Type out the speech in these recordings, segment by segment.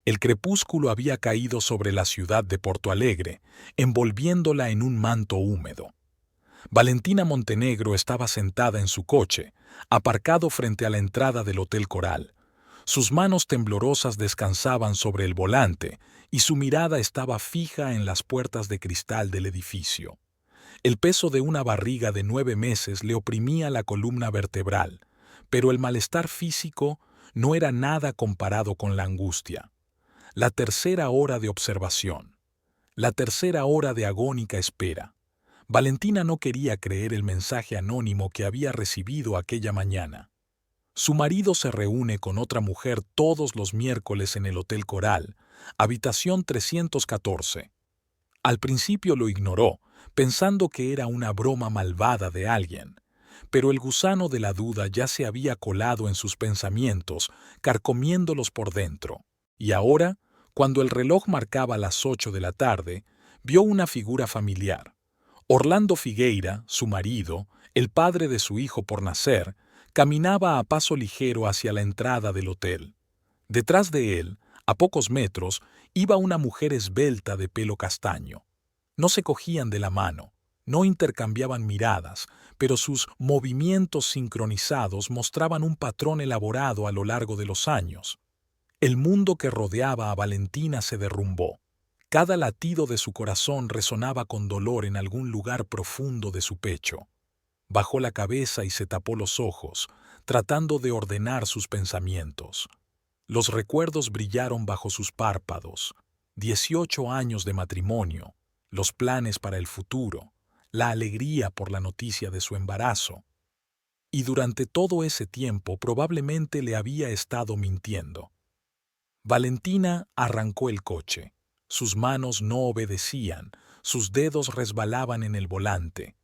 El crepúsculo había caído sobre la ciudad de Porto Alegre, envolviéndola en un manto húmedo. Valentina Montenegro estaba sentada en su coche, aparcado frente a la entrada del Hotel Coral. Sus manos temblorosas descansaban sobre el volante y su mirada estaba fija en las puertas de cristal del edificio. El peso de una barriga de 9 meses le oprimía la columna vertebral, pero el malestar físico no era nada comparado con la angustia. La tercera hora de observación. La tercera hora de agónica espera. Valentina no quería creer el mensaje anónimo que había recibido aquella mañana. Su marido se reúne con otra mujer todos los miércoles en el Hotel Coral, habitación 314. Al principio lo ignoró, pensando que era una broma malvada de alguien, pero el gusano de la duda ya se había colado en sus pensamientos, carcomiéndolos por dentro. Y ahora, cuando el reloj marcaba las 8 de la tarde, vio una figura familiar. Orlando Figueira, su marido, el padre de su hijo por nacer, caminaba a paso ligero hacia la entrada del hotel. Detrás de él, a pocos metros, iba una mujer esbelta de pelo castaño. No se cogían de la mano, no intercambiaban miradas, pero sus movimientos sincronizados mostraban un patrón elaborado a lo largo de los años. El mundo que rodeaba a Valentina se derrumbó. Cada latido de su corazón resonaba con dolor en algún lugar profundo de su pecho. Bajó la cabeza y se tapó los ojos, tratando de ordenar sus pensamientos. Los recuerdos brillaron bajo sus párpados. 18 años de matrimonio, los planes para el futuro, la alegría por la noticia de su embarazo. Y durante todo ese tiempo probablemente le había estado mintiendo. Valentina arrancó el coche. Sus manos no obedecían, sus dedos resbalaban en el volante.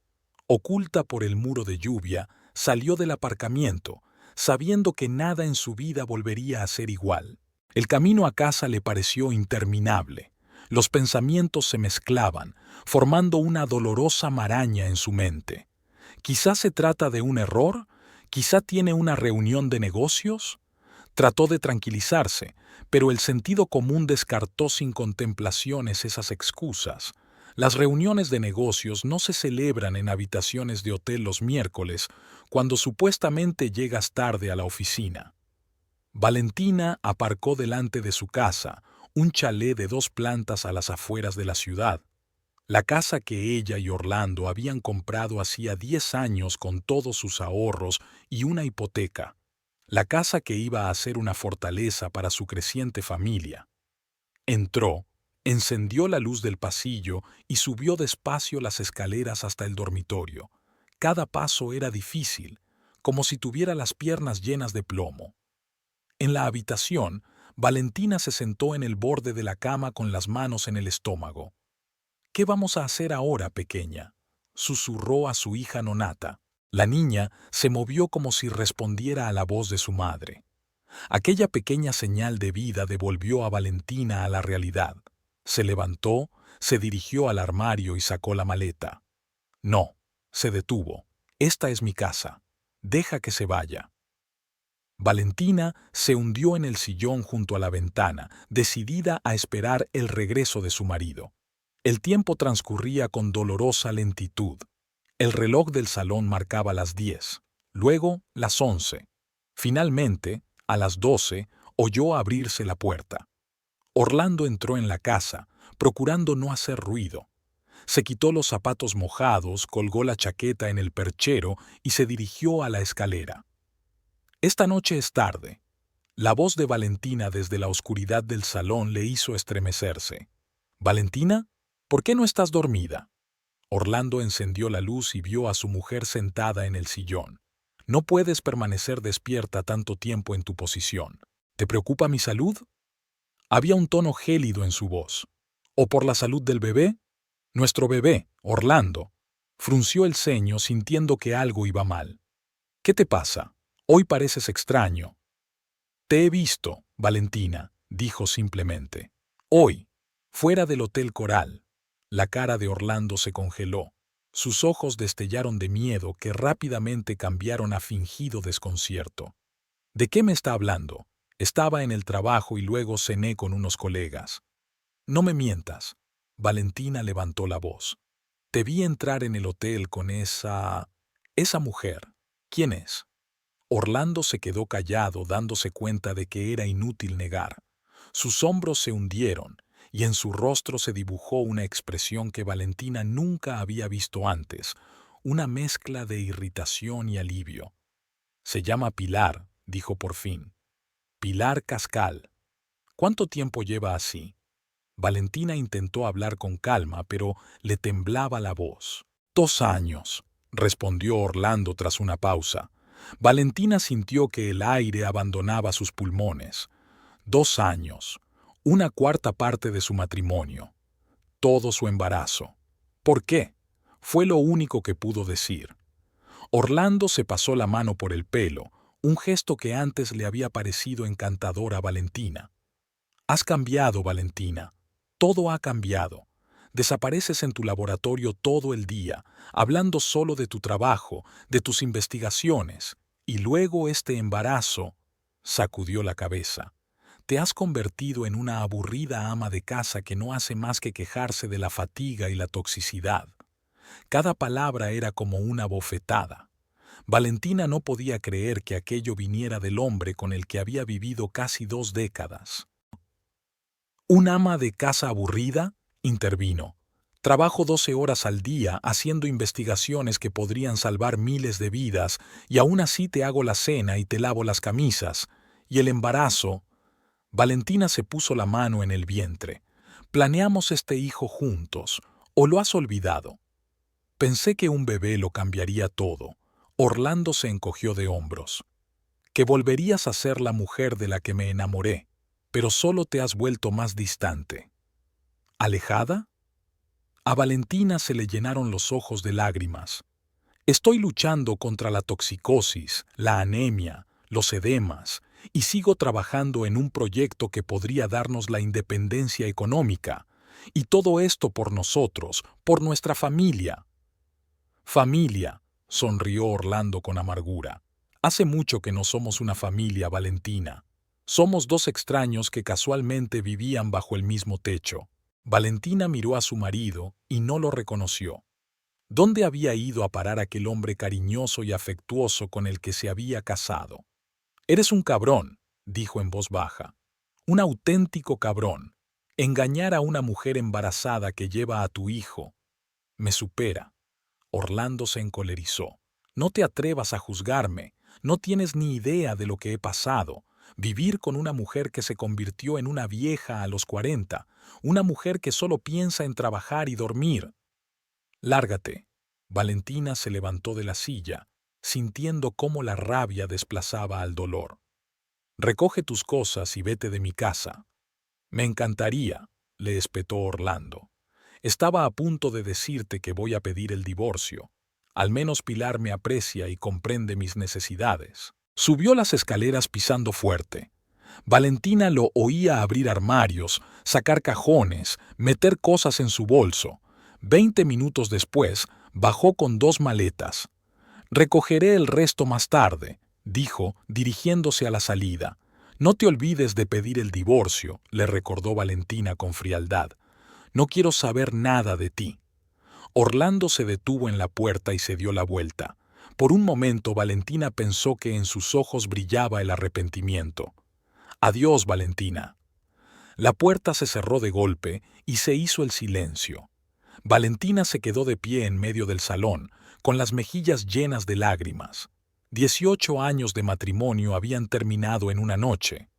Oculta por el muro de lluvia, salió del aparcamiento, sabiendo que nada en su vida volvería a ser igual. El camino a casa le pareció interminable. Los pensamientos se mezclaban, formando una dolorosa maraña en su mente. Quizá se trata de un error, quizá tiene una reunión de negocios. Trató de tranquilizarse, pero el sentido común descartó sin contemplaciones esas excusas. Las reuniones de negocios no se celebran en habitaciones de hotel los miércoles, cuando supuestamente llegas tarde a la oficina. Valentina aparcó delante de su casa, un chalet de 2 plantas a las afueras de la ciudad. La casa que ella y Orlando habían comprado hacía 10 años con todos sus ahorros y una hipoteca. La casa que iba a ser una fortaleza para su creciente familia. Entró, encendió la luz del pasillo y subió despacio las escaleras hasta el dormitorio. Cada paso era difícil, como si tuviera las piernas llenas de plomo. En la habitación, Valentina se sentó en el borde de la cama con las manos en el estómago. «¿Qué vamos a hacer ahora, pequeña?», susurró a su hija Nonata. La niña se movió como si respondiera a la voz de su madre. Aquella pequeña señal de vida devolvió a Valentina a la realidad. Se levantó, se dirigió al armario y sacó la maleta. «No», se detuvo. «Esta es mi casa. Deja que se vaya». Valentina se hundió en el sillón junto a la ventana, decidida a esperar el regreso de su marido. El tiempo transcurría con dolorosa lentitud. El reloj del salón marcaba las 10, luego las 11. Finalmente, a las 12, oyó abrirse la puerta. Orlando entró en la casa, procurando no hacer ruido. Se quitó los zapatos mojados, colgó la chaqueta en el perchero y se dirigió a la escalera. «Esta noche es tarde». La voz de Valentina desde la oscuridad del salón le hizo estremecerse. «¿Valentina? ¿Por qué no estás dormida?». Orlando encendió la luz y vio a su mujer sentada en el sillón. «No puedes permanecer despierta tanto tiempo en tu posición. ¿Te preocupa mi salud?». Había un tono gélido en su voz. «¿O por la salud del bebé?». «Nuestro bebé, Orlando». Frunció el ceño sintiendo que algo iba mal. «¿Qué te pasa? Hoy pareces extraño». «Te he visto, Valentina», dijo simplemente. «Hoy, fuera del Hotel Coral». La cara de Orlando se congeló. Sus ojos destellaron de miedo que rápidamente cambiaron a fingido desconcierto. «¿De qué me está hablando? Estaba en el trabajo y luego cené con unos colegas. No me mientas. Valentina levantó la voz. Te vi entrar en el hotel con esa mujer. ¿Quién es? Orlando se quedó callado, dándose cuenta de que era inútil negar. Sus hombros se hundieron y en su rostro se dibujó una expresión que Valentina nunca había visto antes, una mezcla de irritación y alivio. Se llama Pilar, dijo por fin. Pilar Cascal. ¿Cuánto tiempo lleva así? Valentina intentó hablar con calma, pero le temblaba la voz. 2 años, respondió Orlando tras una pausa. Valentina sintió que el aire abandonaba sus pulmones. 2 años, una cuarta parte de su matrimonio, todo su embarazo. ¿Por qué? Fue lo único que pudo decir. Orlando se pasó la mano por el pelo, un gesto que antes le había parecido encantador a Valentina. Has cambiado, Valentina. Todo ha cambiado. Desapareces en tu laboratorio todo el día, hablando solo de tu trabajo, de tus investigaciones, y luego este embarazo. Sacudió la cabeza. Te has convertido en una aburrida ama de casa que no hace más que quejarse de la fatiga y la toxicidad. Cada palabra era como una bofetada. Valentina no podía creer que aquello viniera del hombre con el que había vivido casi 2 décadas. ¿Un ama de casa aburrida? Intervino. Trabajo 12 horas al día haciendo investigaciones que podrían salvar miles de vidas y aún así te hago la cena y te lavo las camisas. Y el embarazo. Valentina se puso la mano en el vientre. Planeamos este hijo juntos. ¿O lo has olvidado? Pensé que un bebé lo cambiaría todo. Orlando se encogió de hombros. Que volverías a ser la mujer de la que me enamoré, pero solo te has vuelto más distante. ¿Alejada? A Valentina se le llenaron los ojos de lágrimas. Estoy luchando contra la toxicosis, la anemia, los edemas, y sigo trabajando en un proyecto que podría darnos la independencia económica. Y todo esto por nosotros, por nuestra familia. Familia, sonrió Orlando con amargura. Hace mucho que no somos una familia, Valentina. Somos 2 extraños que casualmente vivían bajo el mismo techo. Valentina miró a su marido y no lo reconoció. ¿Dónde había ido a parar aquel hombre cariñoso y afectuoso con el que se había casado? Eres un cabrón, dijo en voz baja. Un auténtico cabrón. Engañar a una mujer embarazada que lleva a tu hijo. Me supera. Orlando se encolerizó. No te atrevas a juzgarme. No tienes ni idea de lo que he pasado. Vivir con una mujer que se convirtió en una vieja a los 40, una mujer que solo piensa en trabajar y dormir. Lárgate. Valentina se levantó de la silla, sintiendo cómo la rabia desplazaba al dolor. Recoge tus cosas y vete de mi casa. Me encantaría, le espetó Orlando. Estaba a punto de decirte que voy a pedir el divorcio. Al menos Pilar me aprecia y comprende mis necesidades. Subió las escaleras pisando fuerte. Valentina lo oía abrir armarios, sacar cajones, meter cosas en su bolso. 20 minutos después, bajó con 2 maletas. Recogeré el resto más tarde, dijo, dirigiéndose a la salida. No te olvides de pedir el divorcio, le recordó Valentina con frialdad. No quiero saber nada de ti. Orlando se detuvo en la puerta y se dio la vuelta. Por un momento Valentina pensó que en sus ojos brillaba el arrepentimiento. Adiós, Valentina. La puerta se cerró de golpe y se hizo el silencio. Valentina se quedó de pie en medio del salón, con las mejillas llenas de lágrimas. 18 años de matrimonio habían terminado en una noche.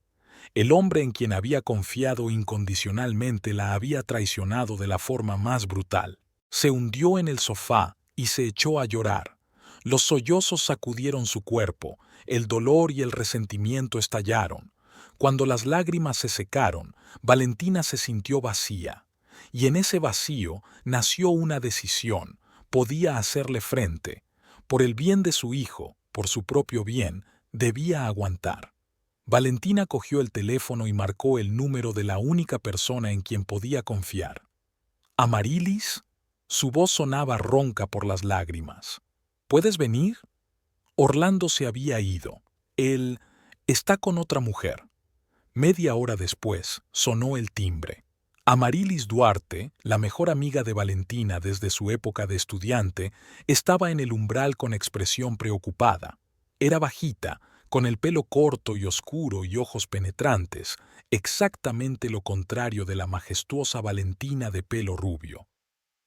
El hombre en quien había confiado incondicionalmente la había traicionado de la forma más brutal. Se hundió en el sofá y se echó a llorar. Los sollozos sacudieron su cuerpo, el dolor y el resentimiento estallaron. Cuando las lágrimas se secaron, Valentina se sintió vacía. Y en ese vacío nació una decisión. Podía hacerle frente. Por el bien de su hijo, por su propio bien, debía aguantar. Valentina cogió el teléfono y marcó el número de la única persona en quien podía confiar. ¿Amarilis? Su voz sonaba ronca por las lágrimas. ¿Puedes venir? Orlando se había ido. Él está con otra mujer. Media hora después, sonó el timbre. Amarilis Duarte, la mejor amiga de Valentina desde su época de estudiante, estaba en el umbral con expresión preocupada. Era bajita, con el pelo corto y oscuro y ojos penetrantes, exactamente lo contrario de la majestuosa Valentina de pelo rubio.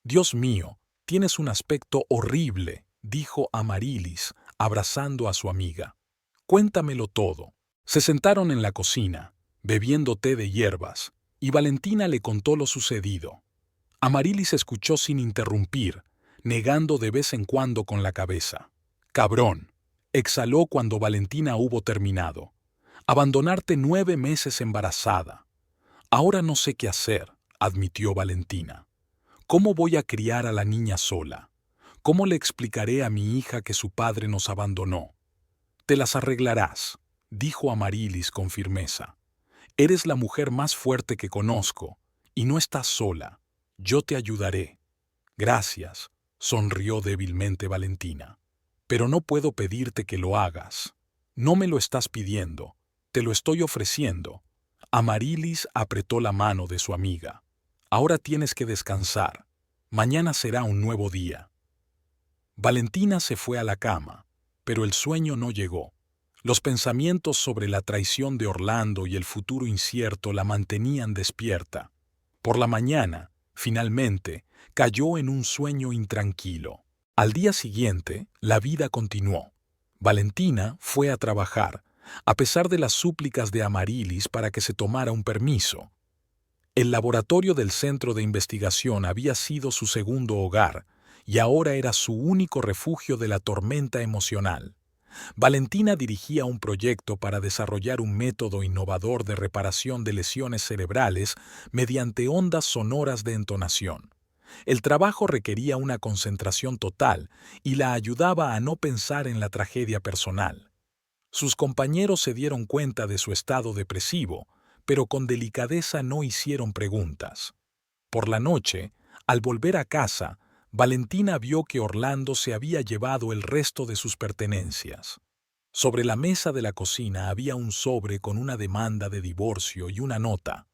«Dios mío, tienes un aspecto horrible», dijo Amarilis, abrazando a su amiga. «Cuéntamelo todo». Se sentaron en la cocina, bebiendo té de hierbas, y Valentina le contó lo sucedido. Amarilis escuchó sin interrumpir, negando de vez en cuando con la cabeza. «Cabrón», exhaló cuando Valentina hubo terminado. «Abandonarte 9 meses embarazada». «Ahora no sé qué hacer», admitió Valentina. «¿Cómo voy a criar a la niña sola? ¿Cómo le explicaré a mi hija que su padre nos abandonó?» «Te las arreglarás», dijo Amarilis con firmeza. «Eres la mujer más fuerte que conozco, y no estás sola. Yo te ayudaré». «Gracias», sonrió débilmente Valentina. «Pero no puedo pedirte que lo hagas. No me lo estás pidiendo, te lo estoy ofreciendo». Amarilis apretó la mano de su amiga. «Ahora tienes que descansar. Mañana será un nuevo día». Valentina se fue a la cama, pero el sueño no llegó. Los pensamientos sobre la traición de Orlando y el futuro incierto la mantenían despierta. Por la mañana, finalmente, cayó en un sueño intranquilo. Al día siguiente, la vida continuó. Valentina fue a trabajar, a pesar de las súplicas de Amarilis para que se tomara un permiso. El laboratorio del centro de investigación había sido su segundo hogar, y ahora era su único refugio de la tormenta emocional. Valentina dirigía un proyecto para desarrollar un método innovador de reparación de lesiones cerebrales mediante ondas sonoras de entonación. El trabajo requería una concentración total y la ayudaba a no pensar en la tragedia personal. Sus compañeros se dieron cuenta de su estado depresivo, pero con delicadeza no hicieron preguntas. Por la noche, al volver a casa, Valentina vio que Orlando se había llevado el resto de sus pertenencias. Sobre la mesa de la cocina había un sobre con una demanda de divorcio y una nota.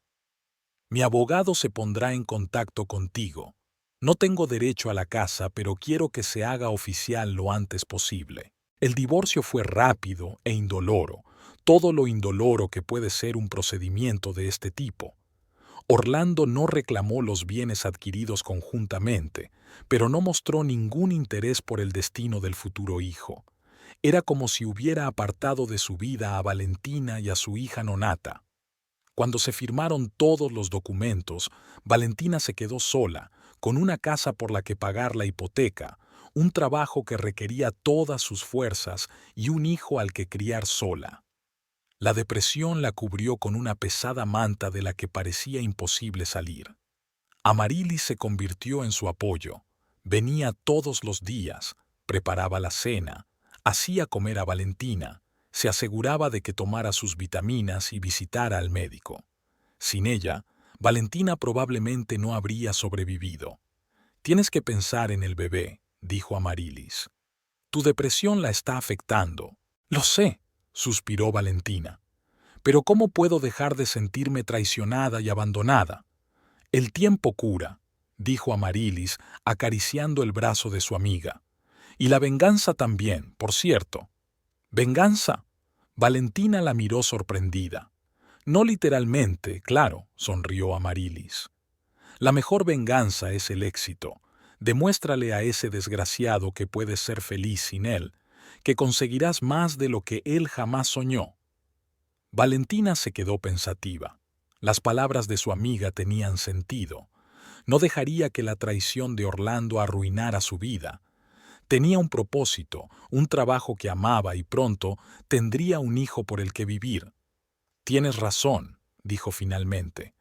«Mi abogado se pondrá en contacto contigo. No tengo derecho a la casa, pero quiero que se haga oficial lo antes posible». El divorcio fue rápido e indoloro, todo lo indoloro que puede ser un procedimiento de este tipo. Orlando no reclamó los bienes adquiridos conjuntamente, pero no mostró ningún interés por el destino del futuro hijo. Era como si hubiera apartado de su vida a Valentina y a su hija Nonata. Cuando se firmaron todos los documentos, Valentina se quedó sola, con una casa por la que pagar la hipoteca, un trabajo que requería todas sus fuerzas y un hijo al que criar sola. La depresión la cubrió con una pesada manta de la que parecía imposible salir. Amarilis se convirtió en su apoyo. Venía todos los días, preparaba la cena, hacía comer a Valentina, se aseguraba de que tomara sus vitaminas y visitara al médico. Sin ella, Valentina probablemente no habría sobrevivido. «Tienes que pensar en el bebé», dijo Amarilis. «Tu depresión la está afectando». «Lo sé», suspiró Valentina. «Pero ¿cómo puedo dejar de sentirme traicionada y abandonada?» «El tiempo cura», dijo Amarilis, acariciando el brazo de su amiga. «Y la venganza también, por cierto». «¿Venganza?» Valentina la miró sorprendida. «No literalmente, claro», sonrió Amarilis. «La mejor venganza es el éxito. Demuéstrale a ese desgraciado que puedes ser feliz sin él, que conseguirás más de lo que él jamás soñó». Valentina se quedó pensativa. Las palabras de su amiga tenían sentido. No dejaría que la traición de Orlando arruinara su vida. Tenía un propósito, un trabajo que amaba y pronto tendría un hijo por el que vivir. «Tienes razón», dijo finalmente.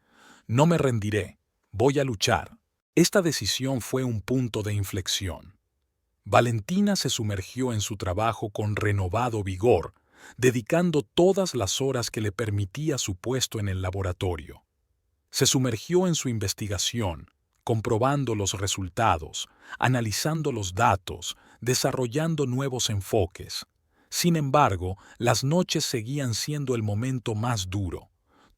«No me rendiré. Voy a luchar». Esta decisión fue un punto de inflexión. Valentina se sumergió en su trabajo con renovado vigor, dedicando todas las horas que le permitía su puesto en el laboratorio. Se sumergió en su investigación, comprobando los resultados, analizando los datos, desarrollando nuevos enfoques. Sin embargo, las noches seguían siendo el momento más duro.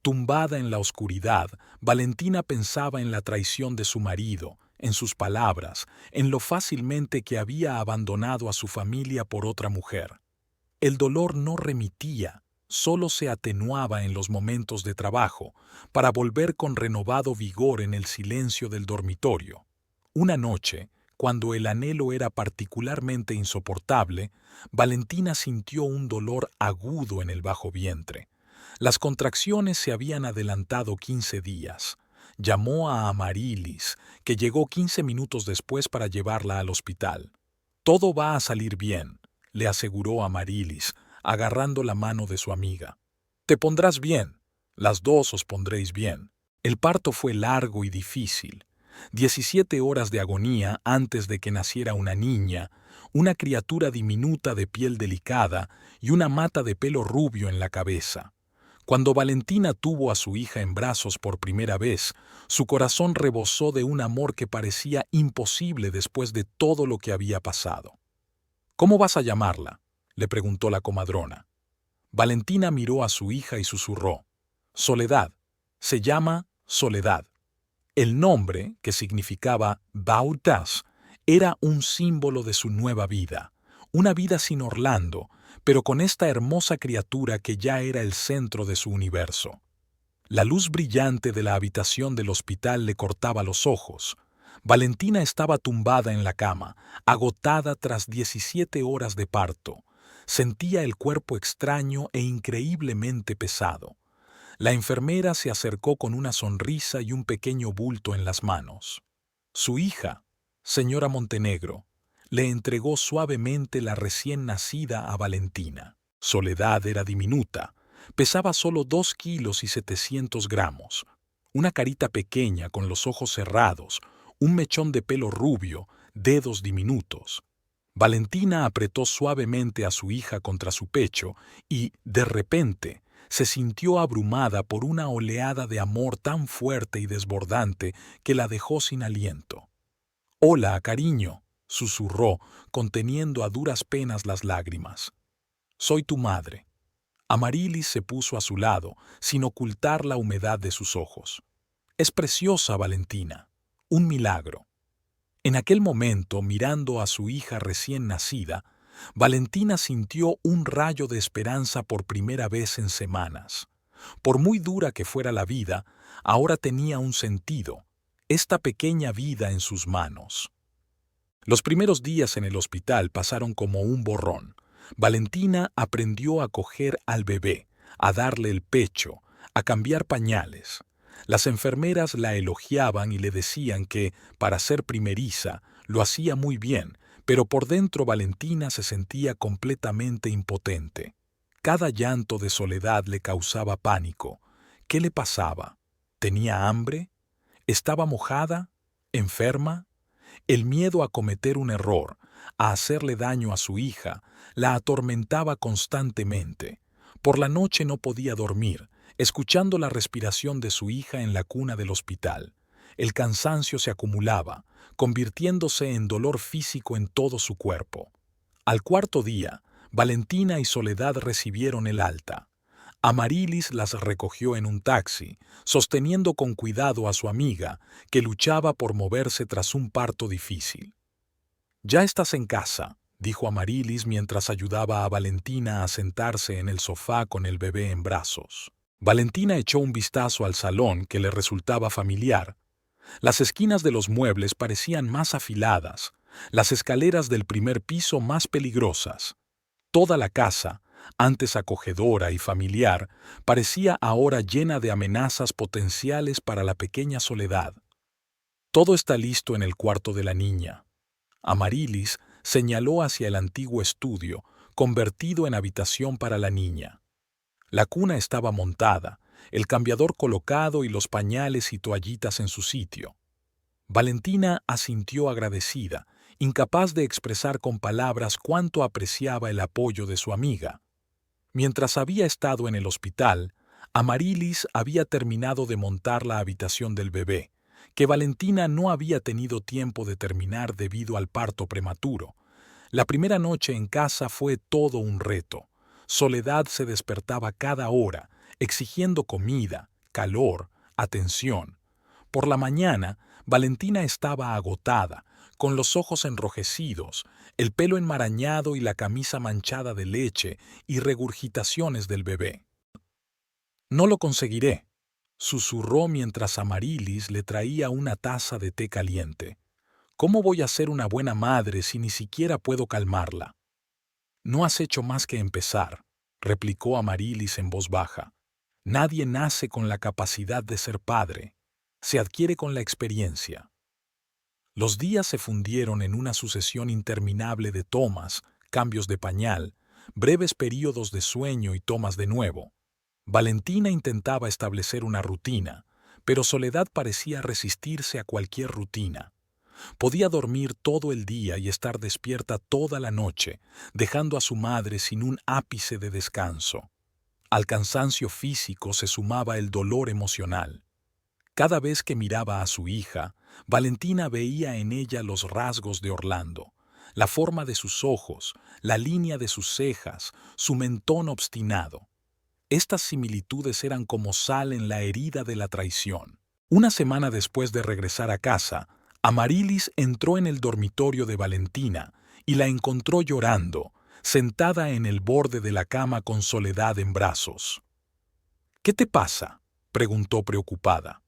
Tumbada en la oscuridad, Valentina pensaba en la traición de su marido, en sus palabras, en lo fácilmente que había abandonado a su familia por otra mujer. El dolor no remitía, solo se atenuaba en los momentos de trabajo, para volver con renovado vigor en el silencio del dormitorio. Una noche, cuando el anhelo era particularmente insoportable, Valentina sintió un dolor agudo en el bajo vientre. Las contracciones se habían adelantado 15 días. Llamó a Amarilis, que llegó 15 minutos después para llevarla al hospital. «Todo va a salir bien», le aseguró Amarilis, agarrando la mano de su amiga. «Te pondrás bien. Las dos os pondréis bien». El parto fue largo y difícil. 17 horas de agonía antes de que naciera una niña, una criatura diminuta de piel delicada y una mata de pelo rubio en la cabeza. Cuando Valentina tuvo a su hija en brazos por primera vez, su corazón rebosó de un amor que parecía imposible después de todo lo que había pasado. «¿Cómo vas a llamarla?», le preguntó la comadrona. Valentina miró a su hija y susurró: «Soledad. Se llama Soledad». El nombre, que significaba Bautas, era un símbolo de su nueva vida, una vida sin Orlando, pero con esta hermosa criatura que ya era el centro de su universo. La luz brillante de la habitación del hospital le cortaba los ojos. Valentina estaba tumbada en la cama, agotada tras 17 horas de parto. Sentía el cuerpo extraño e increíblemente pesado. La enfermera se acercó con una sonrisa y un pequeño bulto en las manos. Su hija, señora Montenegro, le entregó suavemente la recién nacida a Valentina. Soledad era diminuta, pesaba solo 2 kilos y 700 gramos. Una carita pequeña con los ojos cerrados, un mechón de pelo rubio, dedos diminutos. Valentina apretó suavemente a su hija contra su pecho y, de repente, se sintió abrumada por una oleada de amor tan fuerte y desbordante que la dejó sin aliento. «Hola, cariño», susurró, conteniendo a duras penas las lágrimas. «Soy tu madre». Amarilis se puso a su lado, sin ocultar la humedad de sus ojos. «Es preciosa, Valentina. Un milagro». En aquel momento, mirando a su hija recién nacida, Valentina sintió un rayo de esperanza por primera vez en semanas. Por muy dura que fuera la vida, ahora tenía un sentido, esta pequeña vida en sus manos. Los primeros días en el hospital pasaron como un borrón. Valentina aprendió a coger al bebé, a darle el pecho, a cambiar pañales. Las enfermeras la elogiaban y le decían que, para ser primeriza, lo hacía muy bien, pero por dentro Valentina se sentía completamente impotente. Cada llanto de Soledad le causaba pánico. ¿Qué le pasaba? ¿Tenía hambre? ¿Estaba mojada? ¿Enferma? El miedo a cometer un error, a hacerle daño a su hija, la atormentaba constantemente. Por la noche no podía dormir, escuchando la respiración de su hija en la cuna del hospital. El cansancio se acumulaba, convirtiéndose en dolor físico en todo su cuerpo. Al cuarto día, Valentina y Soledad recibieron el alta. Amarilis las recogió en un taxi, sosteniendo con cuidado a su amiga, que luchaba por moverse tras un parto difícil. «Ya estás en casa», dijo Amarilis mientras ayudaba a Valentina a sentarse en el sofá con el bebé en brazos. Valentina echó un vistazo al salón que le resultaba familiar. Las esquinas de los muebles parecían más afiladas, las escaleras del primer piso más peligrosas. Toda la casa, antes acogedora y familiar, parecía ahora llena de amenazas potenciales para la pequeña Soledad. «Todo está listo en el cuarto de la niña». Amarilis señaló hacia el antiguo estudio, convertido en habitación para la niña. La cuna estaba montada, el cambiador colocado y los pañales y toallitas en su sitio. Valentina asintió agradecida, incapaz de expresar con palabras cuánto apreciaba el apoyo de su amiga. Mientras había estado en el hospital, Amarilis había terminado de montar la habitación del bebé, que Valentina no había tenido tiempo de terminar debido al parto prematuro. La primera noche en casa fue todo un reto. Soledad se despertaba cada hora, exigiendo comida, calor, atención. Por la mañana, Valentina estaba agotada, con los ojos enrojecidos, el pelo enmarañado y la camisa manchada de leche y regurgitaciones del bebé. «No lo conseguiré», susurró mientras Amarilis le traía una taza de té caliente. «¿Cómo voy a ser una buena madre si ni siquiera puedo calmarla?» «No has hecho más que empezar», replicó Amarilis en voz baja. «Nadie nace con la capacidad de ser padre. Se adquiere con la experiencia». Los días se fundieron en una sucesión interminable de tomas, cambios de pañal, breves períodos de sueño y tomas de nuevo. Valentina intentaba establecer una rutina, pero Soledad parecía resistirse a cualquier rutina. Podía dormir todo el día y estar despierta toda la noche, dejando a su madre sin un ápice de descanso. Al cansancio físico se sumaba el dolor emocional. Cada vez que miraba a su hija, Valentina veía en ella los rasgos de Orlando, la forma de sus ojos, la línea de sus cejas, su mentón obstinado. Estas similitudes eran como sal en la herida de la traición. Una semana después de regresar a casa, Amarilis entró en el dormitorio de Valentina y la encontró llorando, sentada en el borde de la cama con Soledad en brazos. «¿Qué te pasa?», preguntó preocupada.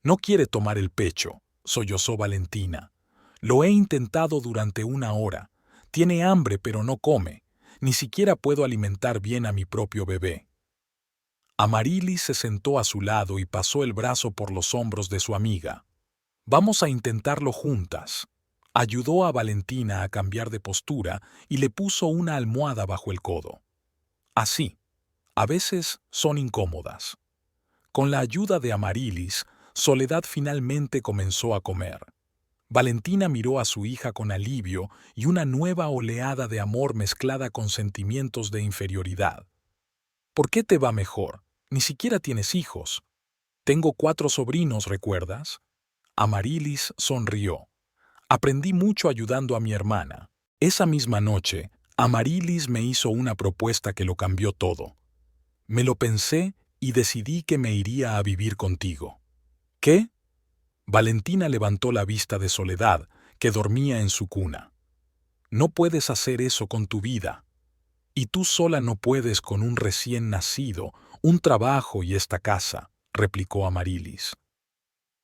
«No quiere tomar el pecho», sollozó Valentina. «Lo he intentado durante 1 hora. Tiene hambre pero no come. Ni siquiera puedo alimentar bien a mi propio bebé». Amarilis se sentó a su lado y pasó el brazo por los hombros de su amiga. «Vamos a intentarlo juntas». Ayudó a Valentina a cambiar de postura y le puso una almohada bajo el codo. «Así. A veces son incómodas». Con la ayuda de Amarilis, Soledad finalmente comenzó a comer. Valentina miró a su hija con alivio y una nueva oleada de amor mezclada con sentimientos de inferioridad. «¿Por qué te va mejor? Ni siquiera tienes hijos». «Tengo 4 sobrinos, ¿recuerdas?» Amarilis sonrió. «Aprendí mucho ayudando a mi hermana». Esa misma noche, Amarilis me hizo una propuesta que lo cambió todo. «Me lo pensé y decidí que me iría a vivir contigo». «¿Qué?». Valentina levantó la vista de Soledad, que dormía en su cuna. «No puedes hacer eso con tu vida. Y tú sola no puedes con un recién nacido, un trabajo y esta casa», replicó Amarilis.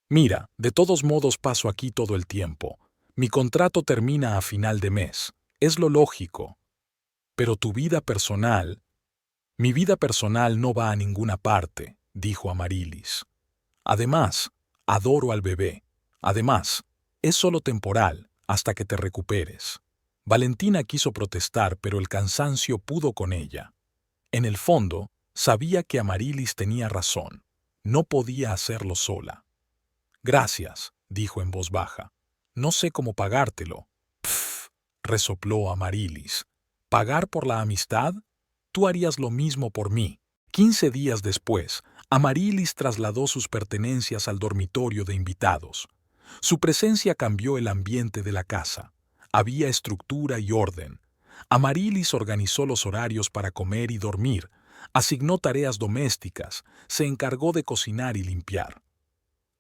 «Mira, de todos modos paso aquí todo el tiempo. Mi contrato termina a final de mes. Es lo lógico. Pero tu vida personal...». «Mi vida personal no va a ninguna parte», dijo Amarilis. «Además, adoro al bebé. Además, es solo temporal, hasta que te recuperes». Valentina quiso protestar, pero el cansancio pudo con ella. En el fondo, sabía que Amarilis tenía razón. No podía hacerlo sola. «Gracias», dijo en voz baja. «No sé cómo pagártelo». «Pff», resopló Amarilis. «¿Pagar por la amistad? Tú harías lo mismo por mí». 15 días después, Amarilis trasladó sus pertenencias al dormitorio de invitados. Su presencia cambió el ambiente de la casa. Había estructura y orden. Amarilis organizó los horarios para comer y dormir, asignó tareas domésticas, se encargó de cocinar y limpiar.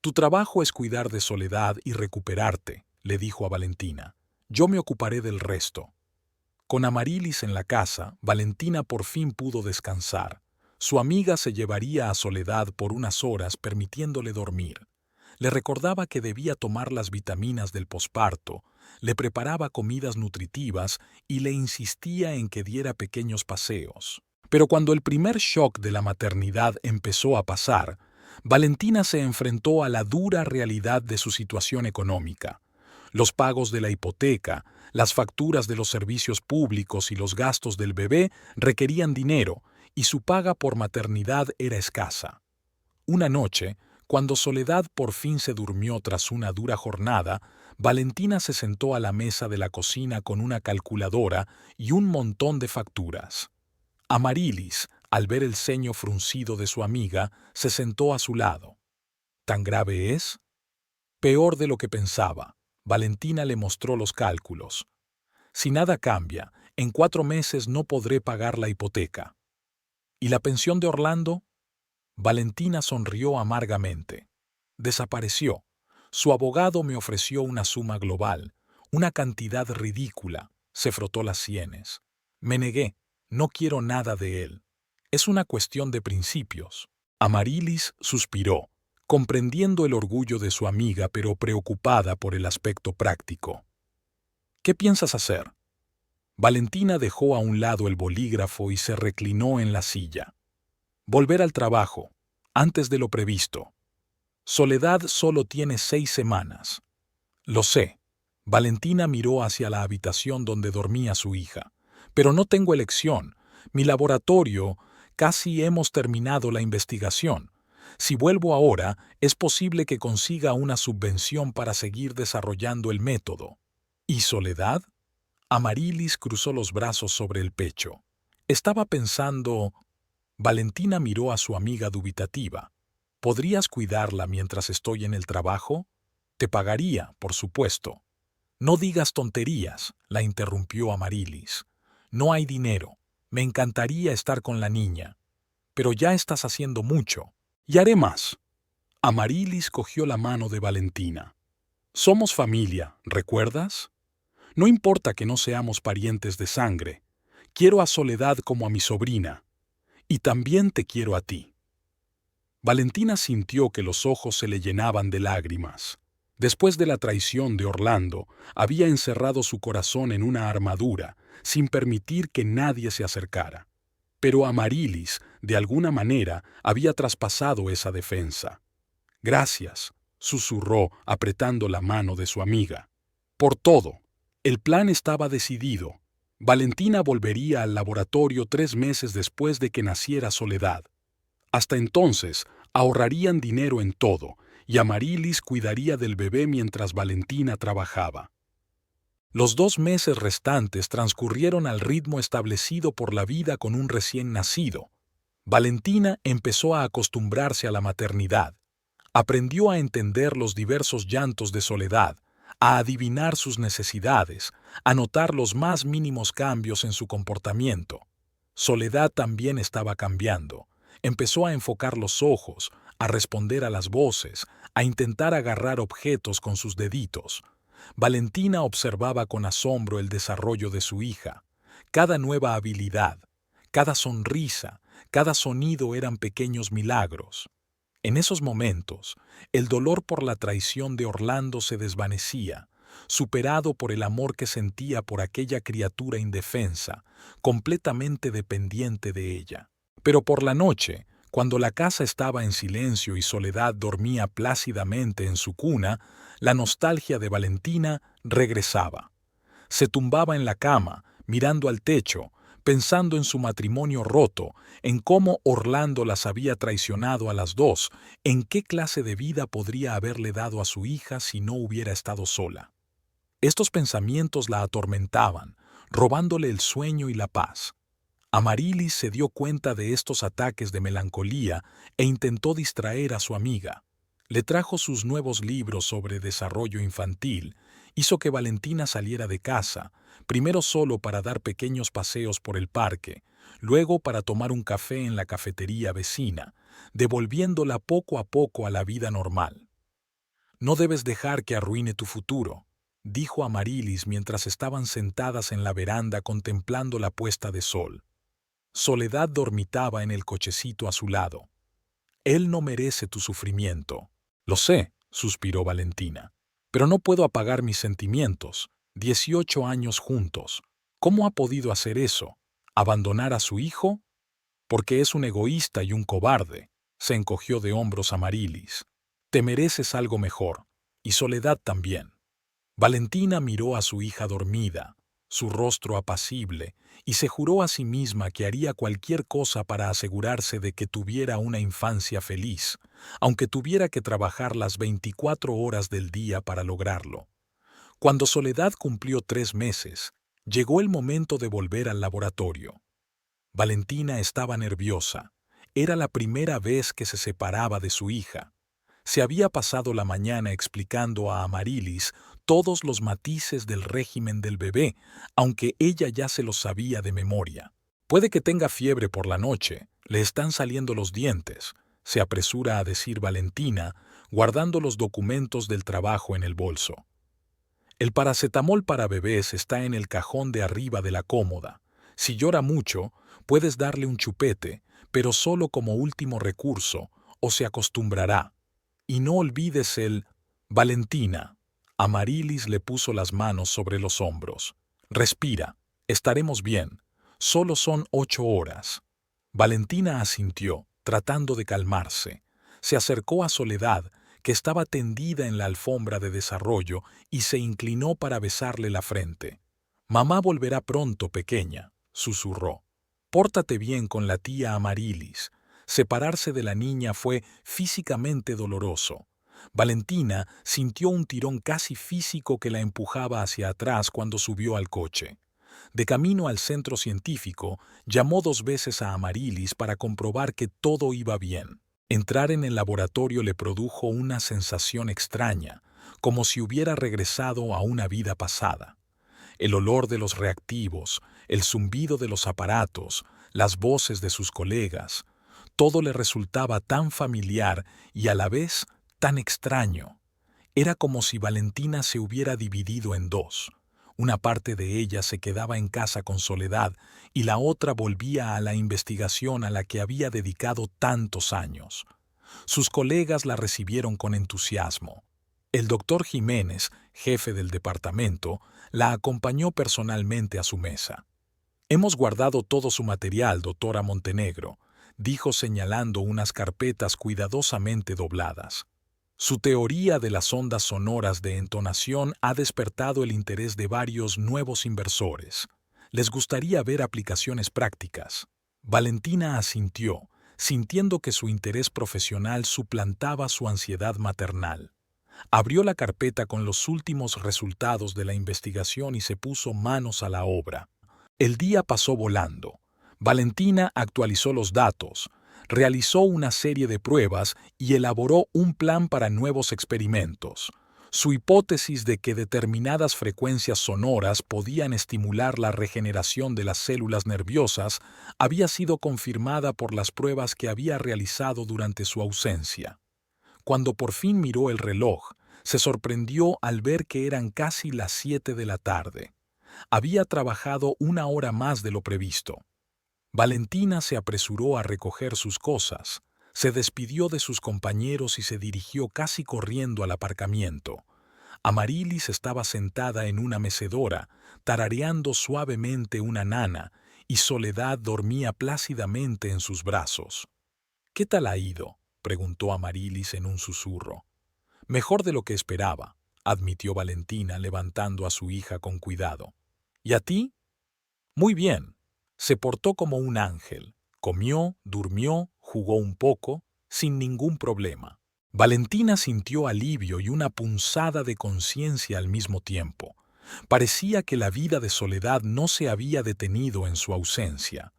«Tu trabajo es cuidar de Soledad y recuperarte», le dijo a Valentina. «Yo me ocuparé del resto». Con Amarilis en la casa, Valentina por fin pudo descansar. Su amiga se llevaría a Soledad por unas horas permitiéndole dormir. Le recordaba que debía tomar las vitaminas del posparto, le preparaba comidas nutritivas y le insistía en que diera pequeños paseos. Pero cuando el primer shock de la maternidad empezó a pasar, Valentina se enfrentó a la dura realidad de su situación económica. Los pagos de la hipoteca, las facturas de los servicios públicos y los gastos del bebé requerían dinero, y su paga por maternidad era escasa. Una noche, cuando Soledad por fin se durmió tras una dura jornada, Valentina se sentó a la mesa de la cocina con una calculadora y un montón de facturas. Amarilis, al ver el ceño fruncido de su amiga, se sentó a su lado. ¿Tan grave es? Peor de lo que pensaba. Valentina le mostró los cálculos. Si nada cambia, en 4 meses no podré pagar la hipoteca. ¿Y la pensión de Orlando? Valentina sonrió amargamente. Desapareció. Su abogado me ofreció una suma global, una cantidad ridícula. Se frotó las sienes. Me negué. No quiero nada de él. Es una cuestión de principios. Amarilis suspiró, comprendiendo el orgullo de su amiga pero preocupada por el aspecto práctico. ¿Qué piensas hacer? Valentina dejó a un lado el bolígrafo y se reclinó en la silla. Volver al trabajo, antes de lo previsto. Soledad solo tiene 6 semanas. Lo sé. Valentina miró hacia la habitación donde dormía su hija. Pero no tengo elección. Mi laboratorio, casi hemos terminado la investigación. Si vuelvo ahora, es posible que consiga una subvención para seguir desarrollando el método. ¿Y Soledad? Amarilis cruzó los brazos sobre el pecho. Estaba pensando... Valentina miró a su amiga dubitativa. ¿Podrías cuidarla mientras estoy en el trabajo? Te pagaría, por supuesto. No digas tonterías, la interrumpió Amarilis. No hay dinero. Me encantaría estar con la niña. Pero ya estás haciendo mucho. Y haré más. Amarilis cogió la mano de Valentina. Somos familia, ¿recuerdas? No importa que no seamos parientes de sangre. Quiero a Soledad como a mi sobrina. Y también te quiero a ti. Valentina sintió que los ojos se le llenaban de lágrimas. Después de la traición de Orlando, había encerrado su corazón en una armadura, sin permitir que nadie se acercara. Pero Amarilis, de alguna manera, había traspasado esa defensa. Gracias, susurró, apretando la mano de su amiga. Por todo. El plan estaba decidido. Valentina volvería al laboratorio 3 meses después de que naciera Soledad. Hasta entonces, ahorrarían dinero en todo, y Amarilis cuidaría del bebé mientras Valentina trabajaba. Los 2 meses restantes transcurrieron al ritmo establecido por la vida con un recién nacido. Valentina empezó a acostumbrarse a la maternidad. Aprendió a entender los diversos llantos de Soledad, a adivinar sus necesidades, a notar los más mínimos cambios en su comportamiento. Soledad también estaba cambiando. Empezó a enfocar los ojos, a responder a las voces, a intentar agarrar objetos con sus deditos. Valentina observaba con asombro el desarrollo de su hija. Cada nueva habilidad, cada sonrisa, cada sonido eran pequeños milagros. En esos momentos, el dolor por la traición de Orlando se desvanecía, superado por el amor que sentía por aquella criatura indefensa, completamente dependiente de ella. Pero por la noche, cuando la casa estaba en silencio y Soledad dormía plácidamente en su cuna, la nostalgia de Valentina regresaba. Se tumbaba en la cama, mirando al techo, pensando en su matrimonio roto, en cómo Orlando las había traicionado a las dos, en qué clase de vida podría haberle dado a su hija si no hubiera estado sola. Estos pensamientos la atormentaban, robándole el sueño y la paz. Amarilis se dio cuenta de estos ataques de melancolía e intentó distraer a su amiga. Le trajo sus nuevos libros sobre desarrollo infantil, hizo que Valentina saliera de casa, primero solo para dar pequeños paseos por el parque, luego para tomar un café en la cafetería vecina, devolviéndola poco a poco a la vida normal. No debes dejar que arruine tu futuro, dijo Amarilis mientras estaban sentadas en la veranda contemplando la puesta de sol. Soledad dormitaba en el cochecito a su lado. Él no merece tu sufrimiento. Lo sé, suspiró Valentina. Pero no puedo apagar mis sentimientos. 18 años juntos. ¿Cómo ha podido hacer eso? ¿Abandonar a su hijo? Porque es un egoísta y un cobarde. Se encogió de hombros Amarilis. Te mereces algo mejor. Y Soledad también. Valentina miró a su hija dormida, su rostro apacible, y se juró a sí misma que haría cualquier cosa para asegurarse de que tuviera una infancia feliz, aunque tuviera que trabajar las 24 horas del día para lograrlo. Cuando Soledad cumplió 3 meses, llegó el momento de volver al laboratorio. Valentina estaba nerviosa. Era la primera vez que se separaba de su hija. Se había pasado la mañana explicando a Amarilis todos los matices del régimen del bebé, aunque ella ya se los sabía de memoria. Puede que tenga fiebre por la noche, le están saliendo los dientes, se apresura a decir Valentina, guardando los documentos del trabajo en el bolso. El paracetamol para bebés está en el cajón de arriba de la cómoda. Si llora mucho, puedes darle un chupete, pero solo como último recurso, o se acostumbrará. Y no olvides el... Valentina. Amarilis le puso las manos sobre los hombros. Respira, estaremos bien. Solo son 8 horas. Valentina asintió, tratando de calmarse. Se acercó a Soledad, que estaba tendida en la alfombra de desarrollo, y se inclinó para besarle la frente. «Mamá volverá pronto, pequeña», susurró. «Pórtate bien con la tía Amarilis». Separarse de la niña fue físicamente doloroso. Valentina sintió un tirón casi físico que la empujaba hacia atrás cuando subió al coche. De camino al centro científico, llamó 2 veces a Amarilis para comprobar que todo iba bien. Entrar en el laboratorio le produjo una sensación extraña, como si hubiera regresado a una vida pasada. El olor de los reactivos, el zumbido de los aparatos, las voces de sus colegas, todo le resultaba tan familiar y a la vez tan extraño. Era como si Valentina se hubiera dividido en 2. Una parte de ella se quedaba en casa con Soledad y la otra volvía a la investigación a la que había dedicado tantos años. Sus colegas la recibieron con entusiasmo. El doctor Jiménez, jefe del departamento, la acompañó personalmente a su mesa. «Hemos guardado todo su material, doctora Montenegro», dijo señalando unas carpetas cuidadosamente dobladas. Su teoría de las ondas sonoras de entonación ha despertado el interés de varios nuevos inversores. Les gustaría ver aplicaciones prácticas. Valentina asintió, sintiendo que su interés profesional suplantaba su ansiedad maternal. Abrió la carpeta con los últimos resultados de la investigación y se puso manos a la obra. El día pasó volando. Valentina actualizó los datos, realizó una serie de pruebas y elaboró un plan para nuevos experimentos. Su hipótesis de que determinadas frecuencias sonoras podían estimular la regeneración de las células nerviosas había sido confirmada por las pruebas que había realizado durante su ausencia. Cuando por fin miró el reloj, se sorprendió al ver que eran casi las 7 de la tarde. Había trabajado 1 hora más de lo previsto. Valentina se apresuró a recoger sus cosas, se despidió de sus compañeros y se dirigió casi corriendo al aparcamiento. Amarilis estaba sentada en una mecedora, tarareando suavemente una nana, y Soledad dormía plácidamente en sus brazos. «¿Qué tal ha ido?», preguntó Amarilis en un susurro. «Mejor de lo que esperaba», admitió Valentina levantando a su hija con cuidado. «¿Y a ti?». «Muy bien». Se portó como un ángel. Comió, durmió, jugó un poco, sin ningún problema. Valentina sintió alivio y una punzada de conciencia al mismo tiempo. Parecía que la vida de Soledad no se había detenido en su ausencia.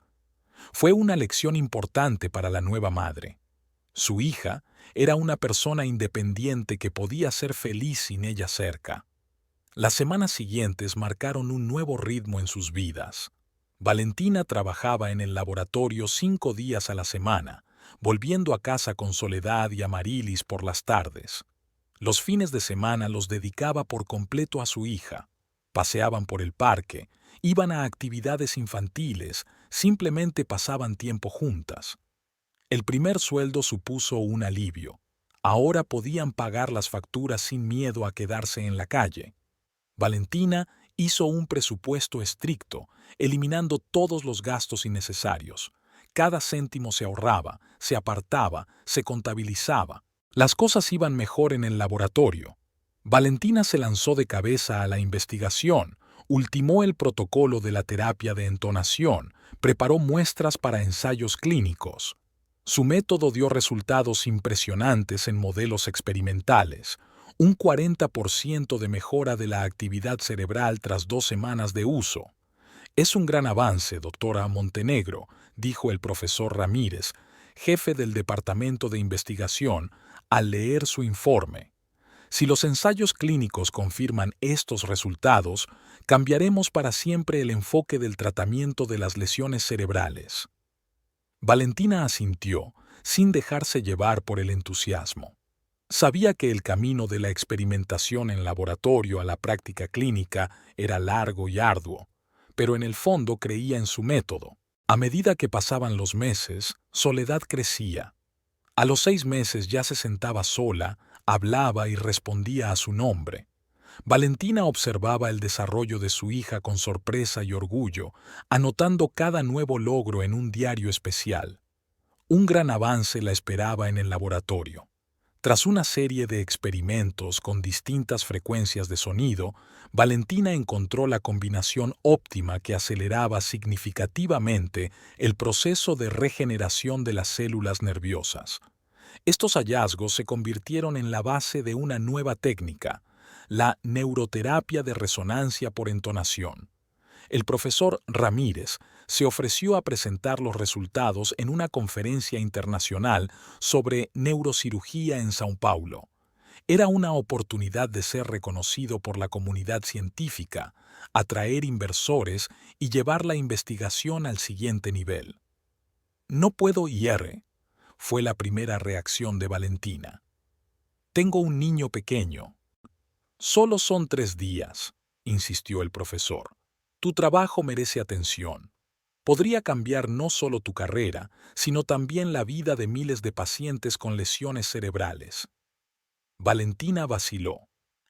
Fue una lección importante para la nueva madre. Su hija era una persona independiente que podía ser feliz sin ella cerca. Las semanas siguientes marcaron un nuevo ritmo en sus vidas. Valentina trabajaba en el laboratorio 5 días a la semana, volviendo a casa con Soledad y Amarilis por las tardes. Los fines de semana los dedicaba por completo a su hija. Paseaban por el parque, iban a actividades infantiles, simplemente pasaban tiempo juntas. El primer sueldo supuso un alivio. Ahora podían pagar las facturas sin miedo a quedarse en la calle. Valentina hizo un presupuesto estricto, eliminando todos los gastos innecesarios. Cada céntimo se ahorraba, se apartaba, se contabilizaba. Las cosas iban mejor en el laboratorio. Valentina se lanzó de cabeza a la investigación, ultimó el protocolo de la terapia de entonación, preparó muestras para ensayos clínicos. Su método dio resultados impresionantes en modelos experimentales. Un 40% de mejora de la actividad cerebral tras 2 semanas de uso. «Es un gran avance, doctora Montenegro», dijo el profesor Ramírez, jefe del departamento de investigación, al leer su informe. «Si los ensayos clínicos confirman estos resultados, cambiaremos para siempre el enfoque del tratamiento de las lesiones cerebrales». Valentina asintió, sin dejarse llevar por el entusiasmo. Sabía que el camino de la experimentación en laboratorio a la práctica clínica era largo y arduo, pero en el fondo creía en su método. A medida que pasaban los meses, Soledad crecía. A los 6 meses ya se sentaba sola, hablaba y respondía a su nombre. Valentina observaba el desarrollo de su hija con sorpresa y orgullo, anotando cada nuevo logro en un diario especial. Un gran avance la esperaba en el laboratorio. Tras una serie de experimentos con distintas frecuencias de sonido, Valentina encontró la combinación óptima que aceleraba significativamente el proceso de regeneración de las células nerviosas. Estos hallazgos se convirtieron en la base de una nueva técnica, la neuroterapia de resonancia por entonación. El profesor Ramírez se ofreció a presentar los resultados en una conferencia internacional sobre neurocirugía en São Paulo. Era una oportunidad de ser reconocido por la comunidad científica, atraer inversores y llevar la investigación al siguiente nivel. «No puedo ir», fue la primera reacción de Valentina. «Tengo un niño pequeño». «Solo son 3 días», insistió el profesor. «Tu trabajo merece atención. Podría cambiar no solo tu carrera, sino también la vida de miles de pacientes con lesiones cerebrales». Valentina vaciló.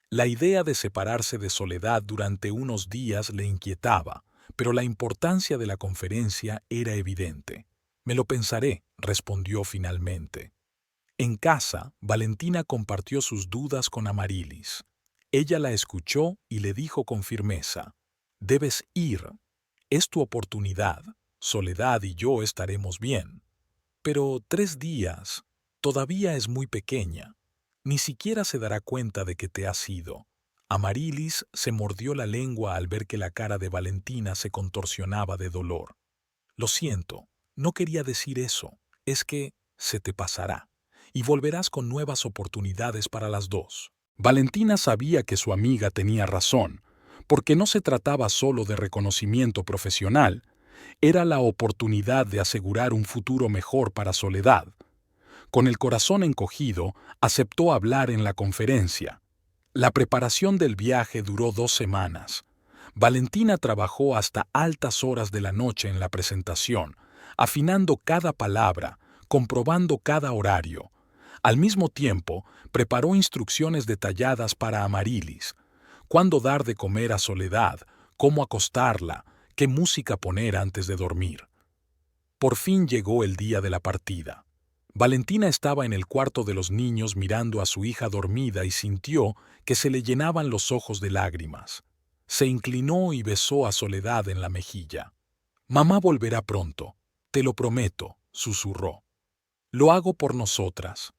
La idea de separarse de Soledad durante unos días le inquietaba, pero la importancia de la conferencia era evidente. «Me lo pensaré», respondió finalmente. En casa, Valentina compartió sus dudas con Amarilis. Ella la escuchó y le dijo con firmeza: «Debes ir. Es tu oportunidad. Soledad y yo estaremos bien. Pero 3 días. Todavía es muy pequeña. Ni siquiera se dará cuenta de que te has ido». Amarilis se mordió la lengua al ver que la cara de Valentina se contorsionaba de dolor. «Lo siento, no quería decir eso. Es que se te pasará, y volverás con nuevas oportunidades para las dos». Valentina sabía que su amiga tenía razón, porque no se trataba solo de reconocimiento profesional, era la oportunidad de asegurar un futuro mejor para Soledad. Con el corazón encogido, aceptó hablar en la conferencia. La preparación del viaje duró 2 semanas. Valentina trabajó hasta altas horas de la noche en la presentación, afinando cada palabra, comprobando cada horario. Al mismo tiempo, preparó instrucciones detalladas para Amarilis: cuándo dar de comer a Soledad, cómo acostarla, qué música poner antes de dormir. Por fin llegó el día de la partida. Valentina estaba en el cuarto de los niños mirando a su hija dormida y sintió que se le llenaban los ojos de lágrimas. Se inclinó y besó a Soledad en la mejilla. «Mamá volverá pronto, te lo prometo», susurró. «Lo hago por nosotras».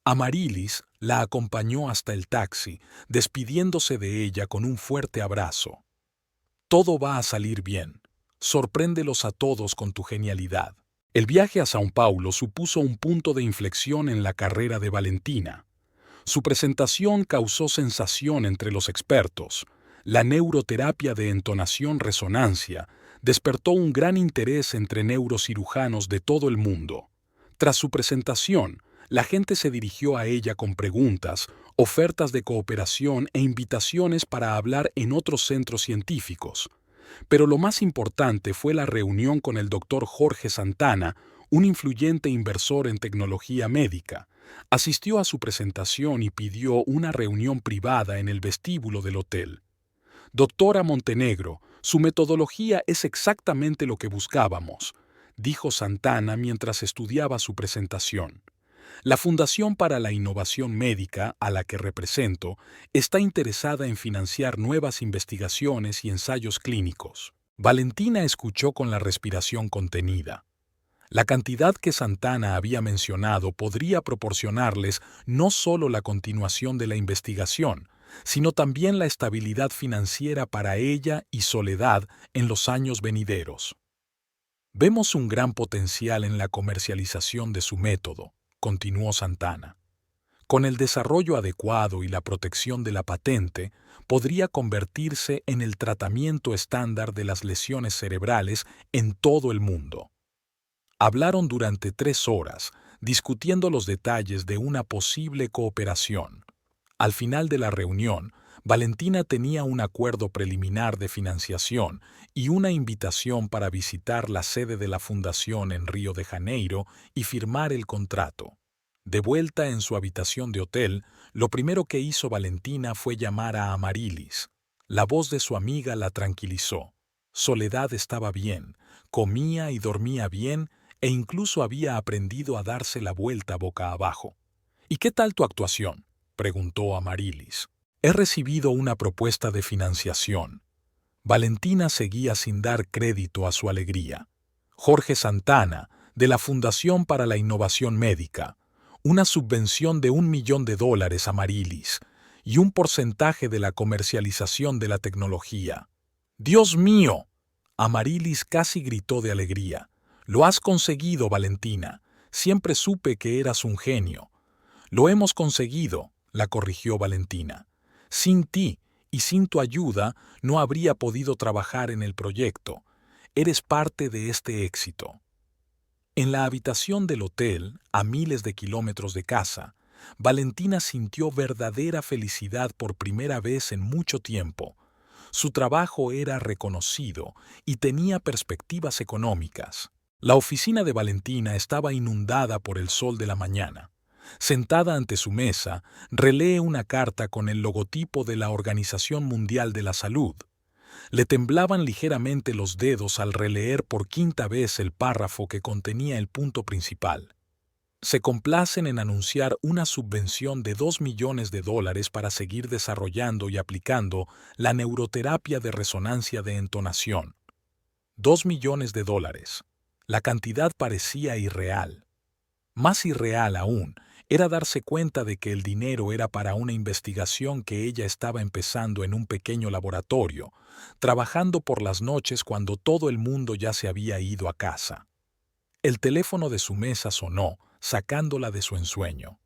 Amarilis la acompañó hasta el taxi, despidiéndose de ella con un fuerte abrazo. «Todo va a salir bien. Sorpréndelos a todos con tu genialidad». El viaje a São Paulo supuso un punto de inflexión en la carrera de Valentina. Su presentación causó sensación entre los expertos. La neuroterapia de entonación-resonancia despertó un gran interés entre neurocirujanos de todo el mundo. Tras su presentación, la gente se dirigió a ella con preguntas, ofertas de cooperación e invitaciones para hablar en otros centros científicos. Pero lo más importante fue la reunión con el doctor Jorge Santana, un influyente inversor en tecnología médica. Asistió a su presentación y pidió una reunión privada en el vestíbulo del hotel. «Doctora Montenegro, su metodología es exactamente lo que buscábamos», dijo Santana mientras estudiaba su presentación. «La Fundación para la Innovación Médica, a la que represento, está interesada en financiar nuevas investigaciones y ensayos clínicos». Valentina escuchó con la respiración contenida. La cantidad que Santana había mencionado podría proporcionarles no solo la continuación de la investigación, sino también la estabilidad financiera para ella y Soledad en los años venideros. «Vemos un gran potencial en la comercialización de su método», continuó Santana. «Con el desarrollo adecuado y la protección de la patente, podría convertirse en el tratamiento estándar de las lesiones cerebrales en todo el mundo». Hablaron durante 3 horas, discutiendo los detalles de una posible cooperación. Al final de la reunión, Valentina tenía un acuerdo preliminar de financiación y una invitación para visitar la sede de la fundación en Río de Janeiro y firmar el contrato. De vuelta en su habitación de hotel, lo primero que hizo Valentina fue llamar a Amarilis. La voz de su amiga la tranquilizó. Soledad estaba bien, comía y dormía bien e incluso había aprendido a darse la vuelta boca abajo. ¿Y qué tal tu actuación?, preguntó Amarilis. He recibido una propuesta de financiación. Valentina seguía sin dar crédito a su alegría. Jorge Santana, de la Fundación para la Innovación Médica, una subvención de $1 millón a Amarilis y un porcentaje de la comercialización de la tecnología. ¡Dios mío! Amarilis casi gritó de alegría. Lo has conseguido, Valentina. Siempre supe que eras un genio. Lo hemos conseguido, la corrigió Valentina. Sin ti y sin tu ayuda no habría podido trabajar en el proyecto. Eres parte de este éxito. En la habitación del hotel, a miles de kilómetros de casa, Valentina sintió verdadera felicidad por primera vez en mucho tiempo. Su trabajo era reconocido y tenía perspectivas económicas. La oficina de Valentina estaba inundada por el sol de la mañana. Sentada ante su mesa, relee una carta con el logotipo de la Organización Mundial de la Salud. Le temblaban ligeramente los dedos al releer por quinta vez el párrafo que contenía el punto principal. Se complacen en anunciar una subvención de $2 millones para seguir desarrollando y aplicando la neuroterapia de resonancia de entonación. $2 millones. La cantidad parecía irreal. Más irreal aún era darse cuenta de que el dinero era para una investigación que ella estaba empezando en un pequeño laboratorio, trabajando por las noches cuando todo el mundo ya se había ido a casa. El teléfono de su mesa sonó, sacándola de su ensueño.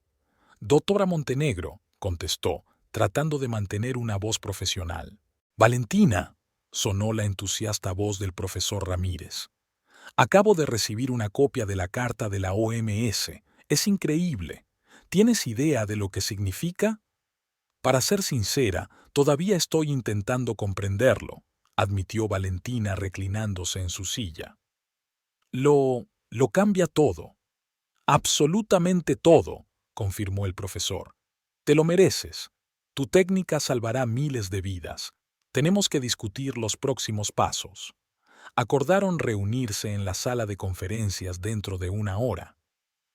«Doctora Montenegro», contestó, tratando de mantener una voz profesional. «Valentina», sonó la entusiasta voz del profesor Ramírez. «Acabo de recibir una copia de la carta de la OMS. Es increíble. ¿Tienes idea de lo que significa?» «Para ser sincera, todavía estoy intentando comprenderlo», admitió Valentina reclinándose en su silla. Lo cambia todo. Absolutamente todo», confirmó el profesor. «Te lo mereces. Tu técnica salvará miles de vidas. Tenemos que discutir los próximos pasos». Acordaron reunirse en la sala de conferencias dentro de 1 hora.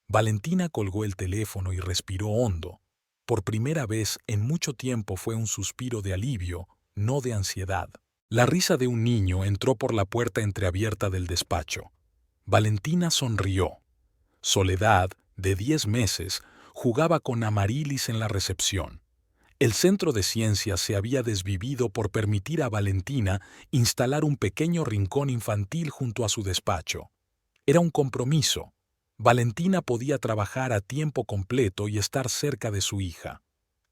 Valentina colgó el teléfono y respiró hondo. Por primera vez en mucho tiempo fue un suspiro de alivio, no de ansiedad. La risa de un niño entró por la puerta entreabierta del despacho. Valentina sonrió. Soledad, de 10 meses, jugaba con Amarilis en la recepción. El Centro de Ciencias se había desvivido por permitir a Valentina instalar un pequeño rincón infantil junto a su despacho. Era un compromiso. Valentina podía trabajar a tiempo completo y estar cerca de su hija.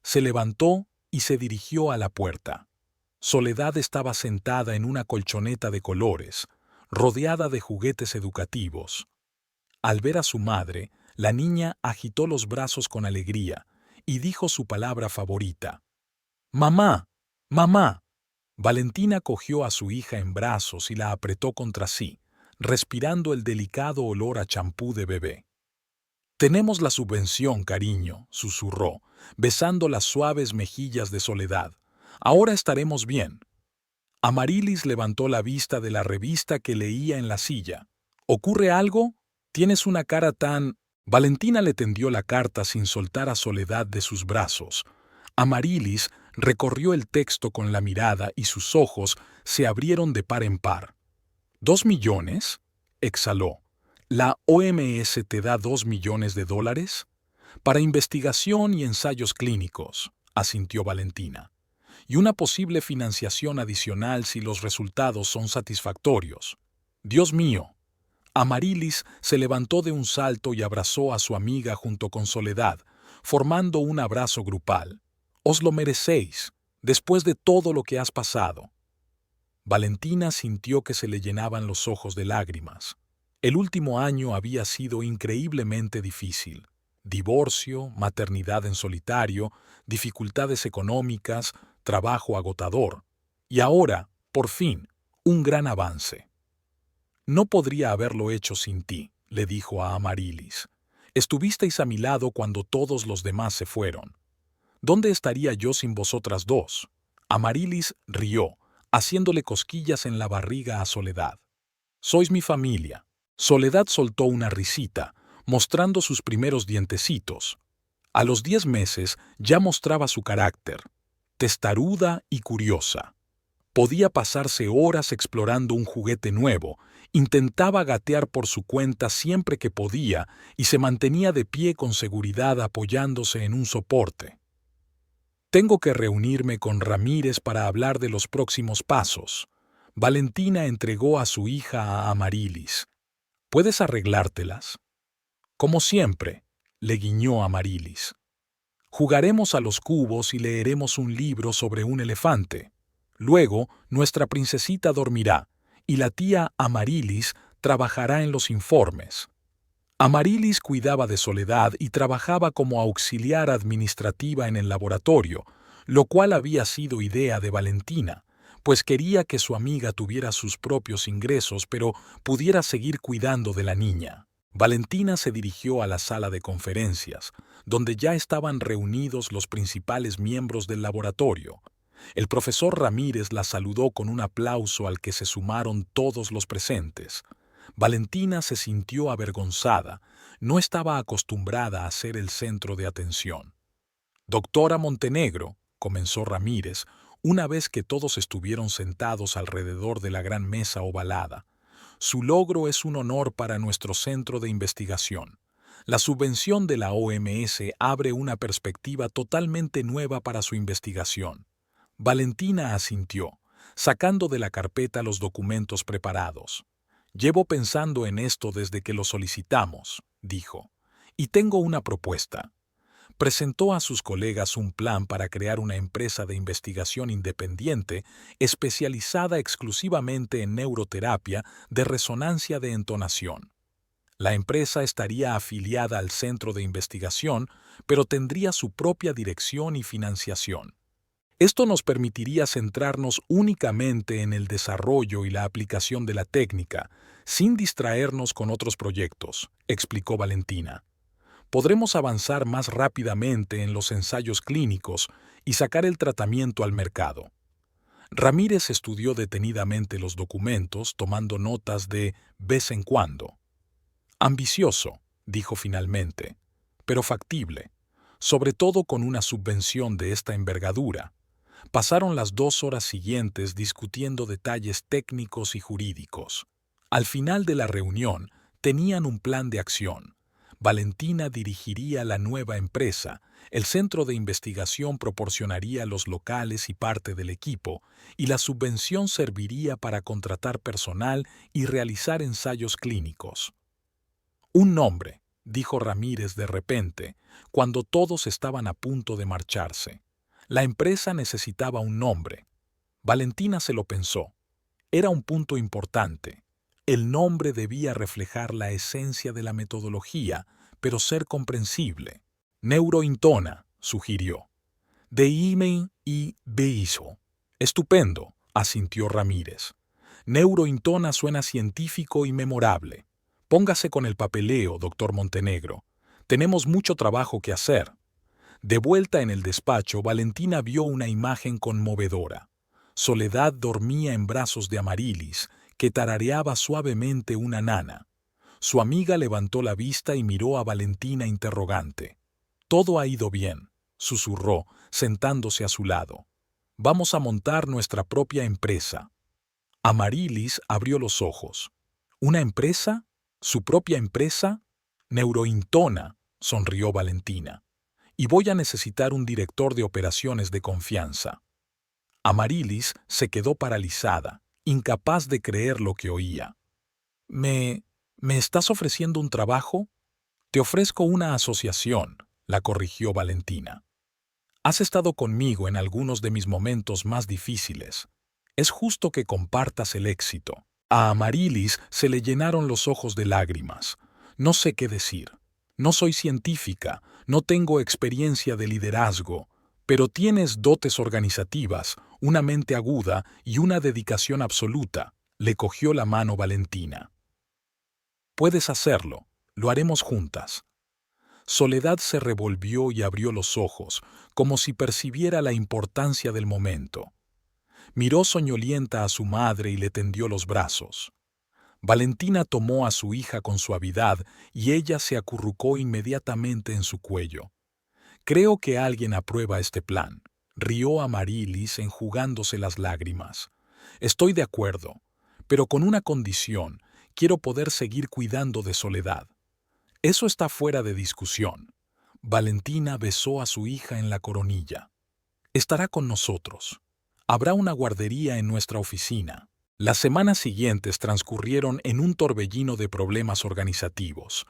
Se levantó y se dirigió a la puerta. Soledad estaba sentada en una colchoneta de colores, rodeada de juguetes educativos. Al ver a su madre, la niña agitó los brazos con alegría y dijo su palabra favorita. «¡Mamá! ¡Mamá!». Valentina cogió a su hija en brazos y la apretó contra sí, respirando el delicado olor a champú de bebé. «Tenemos la subvención, cariño», susurró, besando las suaves mejillas de Soledad. «Ahora estaremos bien». Amarilis levantó la vista de la revista que leía en la silla. «¿Ocurre algo? Tienes una cara tan...». Valentina le tendió la carta sin soltar a Soledad de sus brazos. Amarilis recorrió el texto con la mirada y sus ojos se abrieron de par en par. «¿2 millones?», exhaló. «¿La OMS te da $2 millones? Para investigación y ensayos clínicos», asintió Valentina. «Y una posible financiación adicional si los resultados son satisfactorios. Dios mío». Amarilis se levantó de un salto y abrazó a su amiga junto con Soledad, formando un abrazo grupal. «Os lo merecéis, después de todo lo que has pasado». Valentina sintió que se le llenaban los ojos de lágrimas. El último año había sido increíblemente difícil. Divorcio, maternidad en solitario, dificultades económicas, trabajo agotador. Y ahora, por fin, un gran avance. No podría haberlo hecho sin ti, le dijo a Amarilis. Estuvisteis a mi lado cuando todos los demás se fueron. ¿Dónde estaría yo sin vosotras dos? Amarilis rió, haciéndole cosquillas en la barriga a Soledad. Sois mi familia. Soledad soltó una risita, mostrando sus primeros dientecitos. A los 10 meses ya mostraba su carácter, testaruda y curiosa. Podía pasarse horas explorando un juguete nuevo, intentaba gatear por su cuenta siempre que podía y se mantenía de pie con seguridad apoyándose en un soporte. Tengo que reunirme con Ramírez para hablar de los próximos pasos. Valentina entregó a su hija a Amarilis. ¿Puedes arreglártelas? Como siempre, le guiñó Amarilis. Jugaremos a los cubos y leeremos un libro sobre un elefante. Luego, nuestra princesita dormirá, y la tía Amarilis trabajará en los informes. Amarilis cuidaba de Soledad y trabajaba como auxiliar administrativa en el laboratorio, lo cual había sido idea de Valentina, pues quería que su amiga tuviera sus propios ingresos pero pudiera seguir cuidando de la niña. Valentina se dirigió a la sala de conferencias, donde ya estaban reunidos los principales miembros del laboratorio. El profesor Ramírez la saludó con un aplauso al que se sumaron todos los presentes. Valentina se sintió avergonzada, no estaba acostumbrada a ser el centro de atención. «Doctora Montenegro», comenzó Ramírez, una vez que todos estuvieron sentados alrededor de la gran mesa ovalada. «Su logro es un honor para nuestro centro de investigación. La subvención de la OMS abre una perspectiva totalmente nueva para su investigación». Valentina asintió, sacando de la carpeta los documentos preparados. «Llevo pensando en esto desde que lo solicitamos», dijo, «y tengo una propuesta». Presentó a sus colegas un plan para crear una empresa de investigación independiente especializada exclusivamente en neuroterapia de resonancia de entonación. La empresa estaría afiliada al centro de investigación, pero tendría su propia dirección y financiación. Esto nos permitiría centrarnos únicamente en el desarrollo y la aplicación de la técnica, sin distraernos con otros proyectos, explicó Valentina. Podremos avanzar más rápidamente en los ensayos clínicos y sacar el tratamiento al mercado. Ramírez estudió detenidamente los documentos, tomando notas de vez en cuando. Ambicioso, dijo finalmente, pero factible, sobre todo con una subvención de esta envergadura. Pasaron las 2 horas siguientes discutiendo detalles técnicos y jurídicos. Al final de la reunión, tenían un plan de acción. Valentina dirigiría la nueva empresa, el centro de investigación proporcionaría los locales y parte del equipo, y la subvención serviría para contratar personal y realizar ensayos clínicos. «Un nombre», dijo Ramírez de repente, cuando todos estaban a punto de marcharse. La empresa necesitaba un nombre. Valentina se lo pensó. Era un punto importante. El nombre debía reflejar la esencia de la metodología, pero ser comprensible. «Neurointona», sugirió. «De Imen y Beiso». «Estupendo», asintió Ramírez. «Neurointona suena científico y memorable. Póngase con el papeleo, doctor Montenegro. Tenemos mucho trabajo que hacer». De vuelta en el despacho, Valentina vio una imagen conmovedora. Soledad dormía en brazos de Amarilis, que tarareaba suavemente una nana. Su amiga levantó la vista y miró a Valentina interrogante. «Todo ha ido bien», susurró, sentándose a su lado. «Vamos a montar nuestra propia empresa». Amarilis abrió los ojos. «¿Una empresa? ¿Su propia empresa?» «Neurointona», sonrió Valentina. «Y voy a necesitar un director de operaciones de confianza». Amarilis se quedó paralizada, incapaz de creer lo que oía. ¿Me estás ofreciendo un trabajo?» «Te ofrezco una asociación», la corrigió Valentina. «Has estado conmigo en algunos de mis momentos más difíciles. Es justo que compartas el éxito». A Amarilis se le llenaron los ojos de lágrimas. No sé qué decir. No soy científica, no tengo experiencia de liderazgo, pero tienes dotes organizativas, una mente aguda y una dedicación absoluta. Le cogió la mano Valentina. Puedes hacerlo, lo haremos juntas. Soledad se revolvió y abrió los ojos, como si percibiera la importancia del momento. Miró soñolienta a su madre y le tendió los brazos. Valentina tomó a su hija con suavidad y ella se acurrucó inmediatamente en su cuello. Creo que alguien aprueba este plan, rió Amarilis enjugándose las lágrimas. Estoy de acuerdo, pero con una condición, quiero poder seguir cuidando de Soledad. Eso está fuera de discusión. Valentina besó a su hija en la coronilla. Estará con nosotros. Habrá una guardería en nuestra oficina. Las semanas siguientes transcurrieron en un torbellino de problemas organizativos.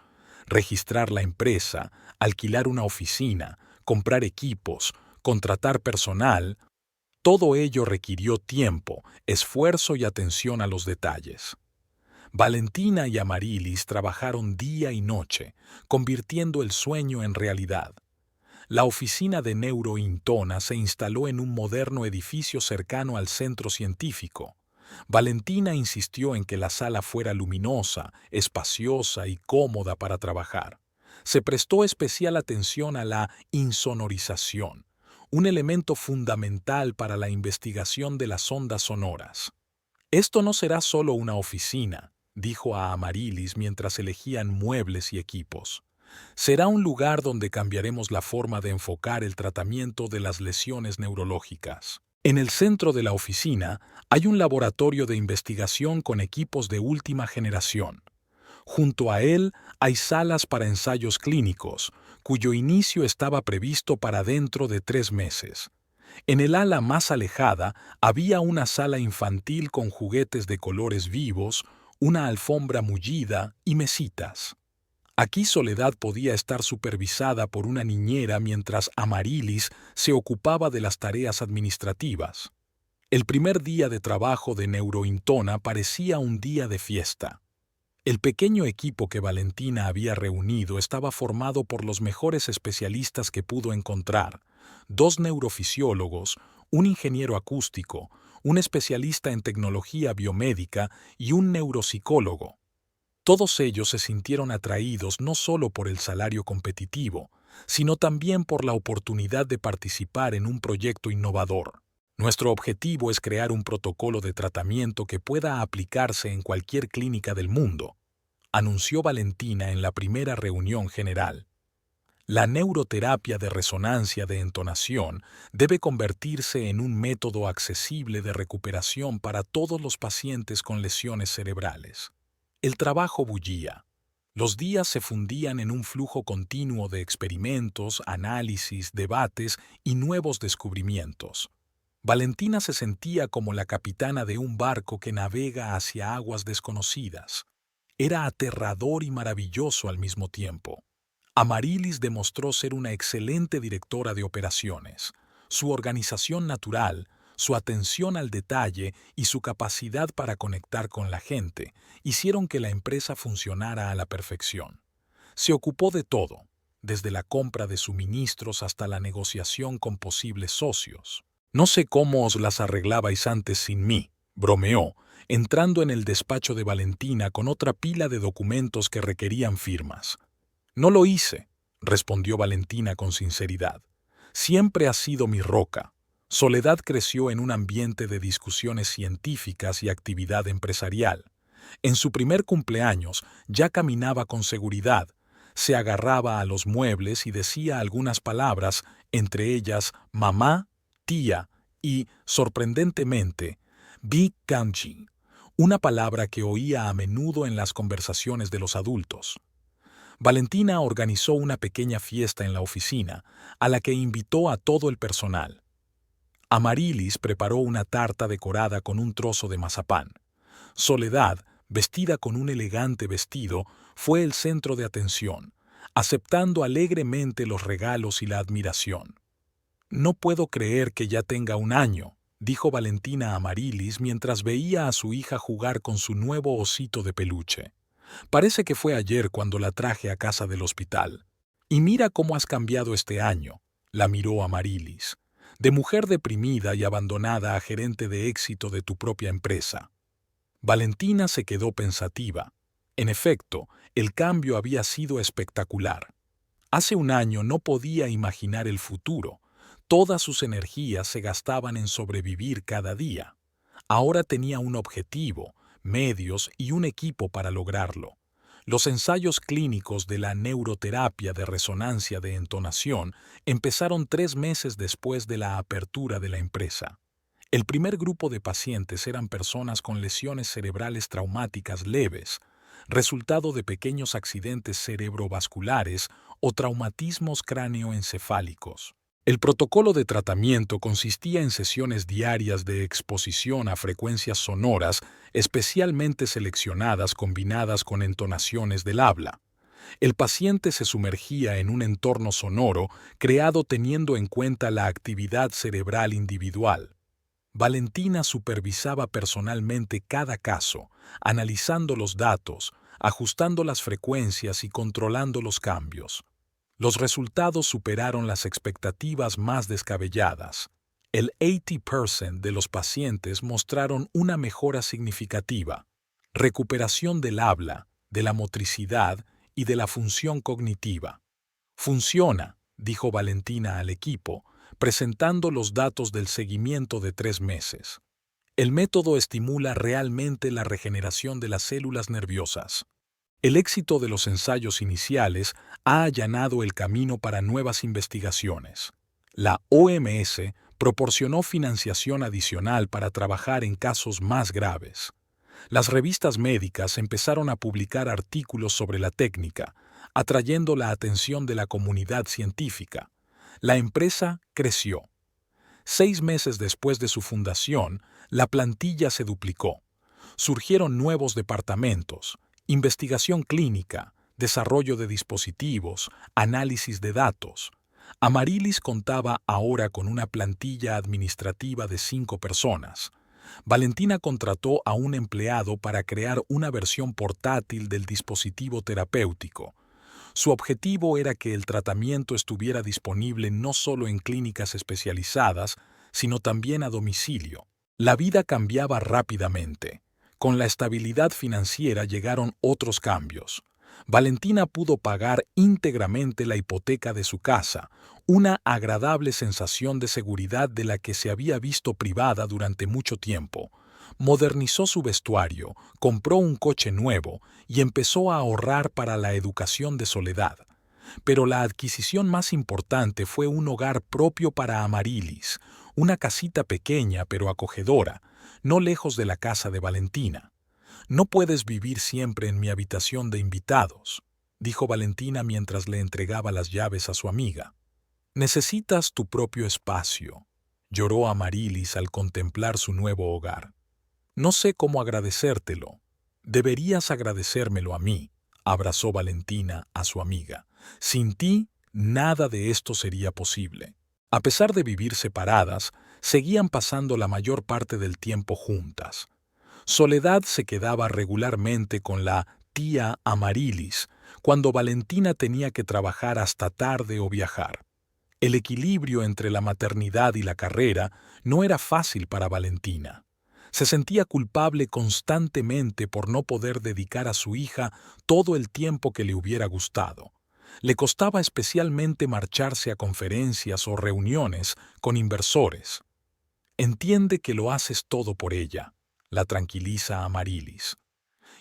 Registrar la empresa, alquilar una oficina, comprar equipos, contratar personal, todo ello requirió tiempo, esfuerzo y atención a los detalles. Valentina y Amarilis trabajaron día y noche, convirtiendo el sueño en realidad. La oficina de Neurointona se instaló en un moderno edificio cercano al centro científico. Valentina insistió en que la sala fuera luminosa, espaciosa y cómoda para trabajar. Se prestó especial atención a la insonorización, un elemento fundamental para la investigación de las ondas sonoras. Esto no será solo una oficina, dijo a Amarilis mientras elegían muebles y equipos. Será un lugar donde cambiaremos la forma de enfocar el tratamiento de las lesiones neurológicas. En el centro de la oficina hay un laboratorio de investigación con equipos de última generación. Junto a él hay salas para ensayos clínicos, cuyo inicio estaba previsto para dentro de 3 meses. En el ala más alejada había una sala infantil con juguetes de colores vivos, una alfombra mullida y mesitas. Aquí Soledad podía estar supervisada por una niñera mientras Amarilis se ocupaba de las tareas administrativas. El primer día de trabajo de Neurointona parecía un día de fiesta. El pequeño equipo que Valentina había reunido estaba formado por los mejores especialistas que pudo encontrar: 2 neurofisiólogos, un ingeniero acústico, un especialista en tecnología biomédica y un neuropsicólogo. Todos ellos se sintieron atraídos no solo por el salario competitivo, sino también por la oportunidad de participar en un proyecto innovador. Nuestro objetivo es crear un protocolo de tratamiento que pueda aplicarse en cualquier clínica del mundo, anunció Valentina en la primera reunión general. La neuroterapia de resonancia de entonación debe convertirse en un método accesible de recuperación para todos los pacientes con lesiones cerebrales. El trabajo bullía. Los días se fundían en un flujo continuo de experimentos, análisis, debates y nuevos descubrimientos. Valentina se sentía como la capitana de un barco que navega hacia aguas desconocidas. Era aterrador y maravilloso al mismo tiempo. Amarilis demostró ser una excelente directora de operaciones. Su organización natural, su atención al detalle y su capacidad para conectar con la gente hicieron que la empresa funcionara a la perfección. Se ocupó de todo, desde la compra de suministros hasta la negociación con posibles socios. No sé cómo os las arreglabais antes sin mí, bromeó, entrando en el despacho de Valentina con otra pila de documentos que requerían firmas. No lo hice, respondió Valentina con sinceridad. Siempre has sido mi roca. Soledad creció en un ambiente de discusiones científicas y actividad empresarial. En su primer cumpleaños ya caminaba con seguridad, se agarraba a los muebles y decía algunas palabras, entre ellas mamá, tía y, sorprendentemente, Big Kanji, una palabra que oía a menudo en las conversaciones de los adultos. Valentina organizó una pequeña fiesta en la oficina, a la que invitó a todo el personal. Amarilis preparó una tarta decorada con un trozo de mazapán. Soledad, vestida con un elegante vestido, fue el centro de atención, aceptando alegremente los regalos y la admiración. «No puedo creer que ya tenga 1 año», dijo Valentina a Amarilis mientras veía a su hija jugar con su nuevo osito de peluche. Parece que fue ayer cuando la traje a casa del hospital. Y mira cómo has cambiado este año, la miró Amarilis. De mujer deprimida y abandonada a gerente de éxito de tu propia empresa. Valentina se quedó pensativa. En efecto, el cambio había sido espectacular. Hace un año no podía imaginar el futuro. Todas sus energías se gastaban en sobrevivir cada día. Ahora tenía un objetivo, medios y un equipo para lograrlo. Los ensayos clínicos de la neuroterapia de resonancia de entonación empezaron 3 meses después de la apertura de la empresa. El primer grupo de pacientes eran personas con lesiones cerebrales traumáticas leves, resultado de pequeños accidentes cerebrovasculares o traumatismos cráneoencefálicos. El protocolo de tratamiento consistía en sesiones diarias de exposición a frecuencias sonoras especialmente seleccionadas combinadas con entonaciones del habla. El paciente se sumergía en un entorno sonoro creado teniendo en cuenta la actividad cerebral individual. Valentina supervisaba personalmente cada caso, analizando los datos, ajustando las frecuencias y controlando los cambios. Los resultados superaron las expectativas más descabelladas. El 80% de los pacientes mostraron una mejora significativa, recuperación del habla, de la motricidad y de la función cognitiva. Funciona, dijo Valentina al equipo, presentando los datos del seguimiento de 3 meses. El método estimula realmente la regeneración de las células nerviosas. El éxito de los ensayos iniciales ha allanado el camino para nuevas investigaciones. La OMS proporcionó financiación adicional para trabajar en casos más graves. Las revistas médicas empezaron a publicar artículos sobre la técnica, atrayendo la atención de la comunidad científica. La empresa creció. 6 meses después de su fundación, la plantilla se duplicó. Surgieron nuevos departamentos, investigación clínica, desarrollo de dispositivos, análisis de datos. Amarilis contaba ahora con una plantilla administrativa de 5 personas. Valentina contrató a un empleado para crear una versión portátil del dispositivo terapéutico. Su objetivo era que el tratamiento estuviera disponible no solo en clínicas especializadas, sino también a domicilio. La vida cambiaba rápidamente. Con la estabilidad financiera llegaron otros cambios. Valentina pudo pagar íntegramente la hipoteca de su casa, una agradable sensación de seguridad de la que se había visto privada durante mucho tiempo. Modernizó su vestuario, compró un coche nuevo y empezó a ahorrar para la educación de Soledad. Pero la adquisición más importante fue un hogar propio para Amarilis, una casita pequeña pero acogedora, no lejos de la casa de Valentina. «No puedes vivir siempre en mi habitación de invitados», dijo Valentina mientras le entregaba las llaves a su amiga. «Necesitas tu propio espacio», lloró Amarilis al contemplar su nuevo hogar. «No sé cómo agradecértelo. Deberías agradecérmelo a mí», abrazó Valentina a su amiga. «Sin ti, nada de esto sería posible». A pesar de vivir separadas, seguían pasando la mayor parte del tiempo juntas. Soledad se quedaba regularmente con la tía Amarilis cuando Valentina tenía que trabajar hasta tarde o viajar. El equilibrio entre la maternidad y la carrera no era fácil para Valentina. Se sentía culpable constantemente por no poder dedicar a su hija todo el tiempo que le hubiera gustado. Le costaba especialmente marcharse a conferencias o reuniones con inversores. «Entiende que lo haces todo por ella», la tranquiliza Amarilis.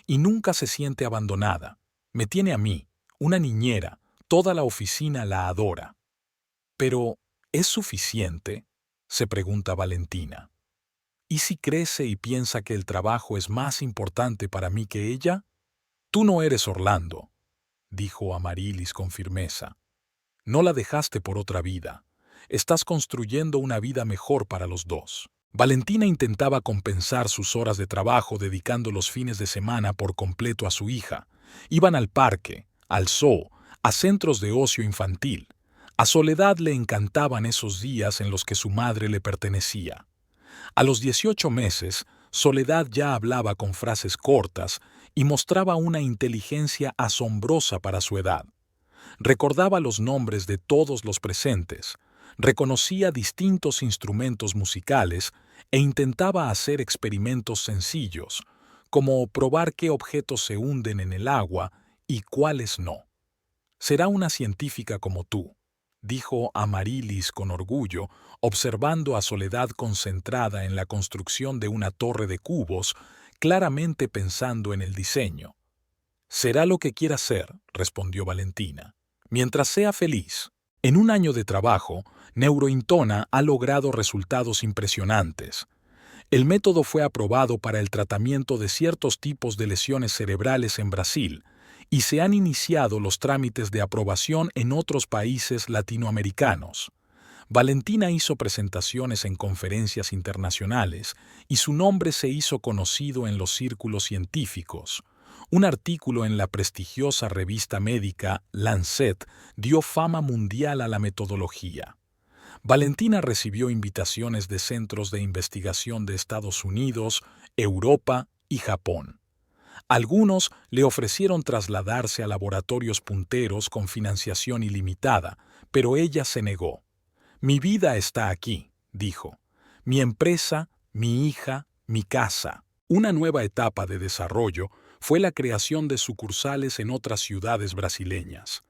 «Y nunca se siente abandonada. Me tiene a mí, una niñera, toda la oficina la adora». «Pero, ¿es suficiente?», se pregunta Valentina. «¿Y si crece y piensa que el trabajo es más importante para mí que ella?» «Tú no eres Orlando», dijo Amarilis con firmeza. «No la dejaste por otra vida. Estás construyendo una vida mejor para los dos». Valentina intentaba compensar sus horas de trabajo dedicando los fines de semana por completo a su hija. Iban al parque, al zoo, a centros de ocio infantil. A Soledad le encantaban esos días en los que su madre le pertenecía. A los 18 meses, Soledad ya hablaba con frases cortas y mostraba una inteligencia asombrosa para su edad. Recordaba los nombres de todos los presentes, reconocía distintos instrumentos musicales e intentaba hacer experimentos sencillos, como probar qué objetos se hunden en el agua y cuáles no. «Será una científica como tú», dijo Amarilis con orgullo, observando a Soledad concentrada en la construcción de una torre de cubos, claramente pensando en el diseño. «Será lo que quiera ser», respondió Valentina, «mientras sea feliz». En un año de trabajo, Neurointona ha logrado resultados impresionantes. El método fue aprobado para el tratamiento de ciertos tipos de lesiones cerebrales en Brasil y se han iniciado los trámites de aprobación en otros países latinoamericanos. Valentina hizo presentaciones en conferencias internacionales y su nombre se hizo conocido en los círculos científicos. Un artículo en la prestigiosa revista médica Lancet dio fama mundial a la metodología. Valentina recibió invitaciones de centros de investigación de Estados Unidos, Europa y Japón. Algunos le ofrecieron trasladarse a laboratorios punteros con financiación ilimitada, pero ella se negó. «Mi vida está aquí», dijo. «Mi empresa, mi hija, mi casa». Una nueva etapa de desarrollo fue la creación de sucursales en otras ciudades brasileñas.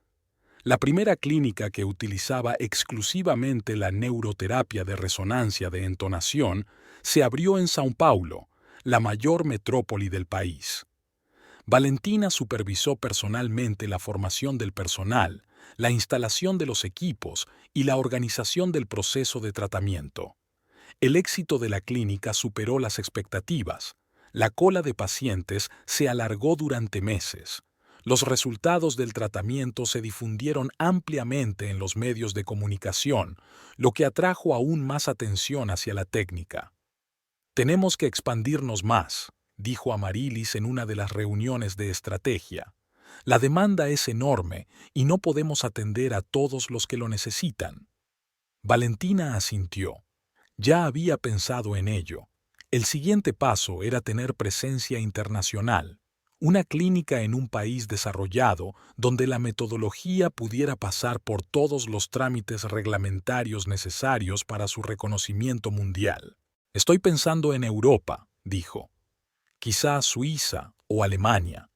La primera clínica que utilizaba exclusivamente la neuroterapia de resonancia de entonación se abrió en São Paulo, la mayor metrópoli del país. Valentina supervisó personalmente la formación del personal, la instalación de los equipos y la organización del proceso de tratamiento. El éxito de la clínica superó las expectativas. La cola de pacientes se alargó durante meses. Los resultados del tratamiento se difundieron ampliamente en los medios de comunicación, lo que atrajo aún más atención hacia la técnica. «Tenemos que expandirnos más», dijo Amarilis en una de las reuniones de estrategia. «La demanda es enorme y no podemos atender a todos los que lo necesitan». Valentina asintió. Ya había pensado en ello. El siguiente paso era tener presencia internacional, una clínica en un país desarrollado donde la metodología pudiera pasar por todos los trámites reglamentarios necesarios para su reconocimiento mundial. «Estoy pensando en Europa», dijo. «Quizá Suiza o Alemania.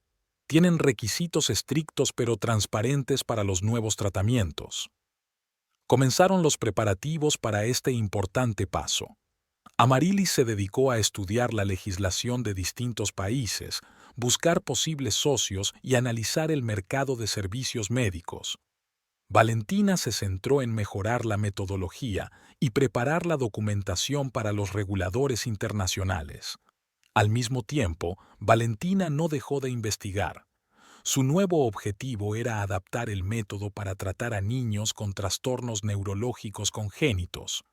Tienen requisitos estrictos pero transparentes para los nuevos tratamientos». Comenzaron los preparativos para este importante paso. Amarilis se dedicó a estudiar la legislación de distintos países, buscar posibles socios y analizar el mercado de servicios médicos. Valentina se centró en mejorar la metodología y preparar la documentación para los reguladores internacionales. Al mismo tiempo, Valentina no dejó de investigar. Su nuevo objetivo era adaptar el método para tratar a niños con trastornos neurológicos congénitos.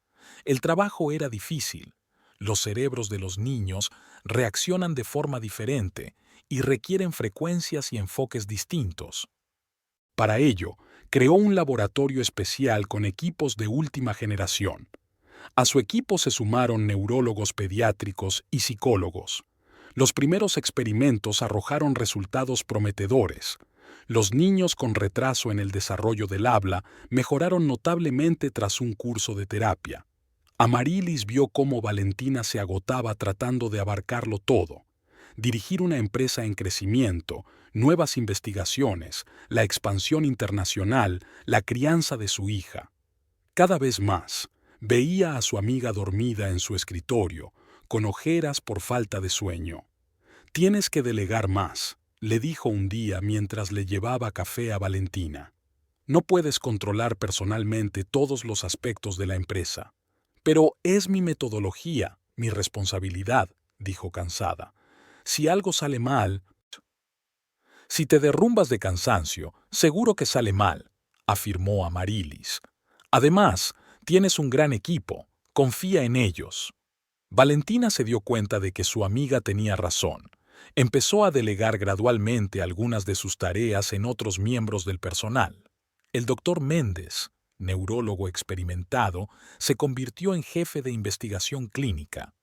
El trabajo era difícil. Los cerebros de los niños reaccionan de forma diferente y requieren frecuencias y enfoques distintos. Para ello, creó un laboratorio especial con equipos de última generación. A su equipo se sumaron neurólogos pediátricos y psicólogos. Los primeros experimentos arrojaron resultados prometedores. Los niños con retraso en el desarrollo del habla mejoraron notablemente tras un curso de terapia. Amarilis vio cómo Valentina se agotaba tratando de abarcarlo todo. Dirigir una empresa en crecimiento, nuevas investigaciones, la expansión internacional, la crianza de su hija. Cada vez más, veía a su amiga dormida en su escritorio, con ojeras por falta de sueño. «Tienes que delegar más», le dijo un día mientras le llevaba café a Valentina. «No puedes controlar personalmente todos los aspectos de la empresa». «Pero es mi metodología, mi responsabilidad», dijo cansada. «Si algo sale mal...» «Si te derrumbas de cansancio, seguro que sale mal», afirmó Amarilis. «Además, tienes un gran equipo, confía en ellos». Valentina se dio cuenta de que su amiga tenía razón. Empezó a delegar gradualmente algunas de sus tareas en otros miembros del personal. «El doctor Méndez», neurólogo experimentado, se convirtió en jefe de investigación clínica.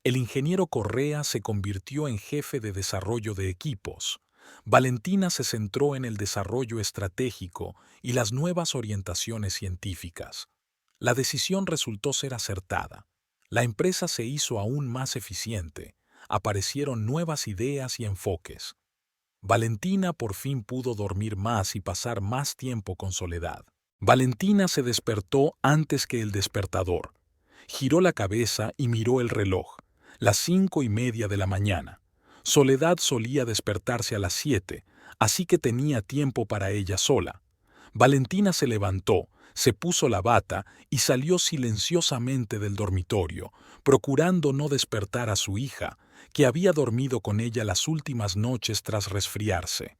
El ingeniero Correa se convirtió en jefe de desarrollo de equipos. Valentina se centró en el desarrollo estratégico y las nuevas orientaciones científicas. La decisión resultó ser acertada. La empresa se hizo aún más eficiente. Aparecieron nuevas ideas y enfoques. Valentina por fin pudo dormir más y pasar más tiempo con Soledad. Valentina se despertó antes que el despertador. Giró la cabeza y miró el reloj. Las 5:30 de la mañana. Soledad solía despertarse a las 7, así que tenía tiempo para ella sola. Valentina se levantó, se puso la bata y salió silenciosamente del dormitorio, procurando no despertar a su hija, que había dormido con ella las últimas noches tras resfriarse.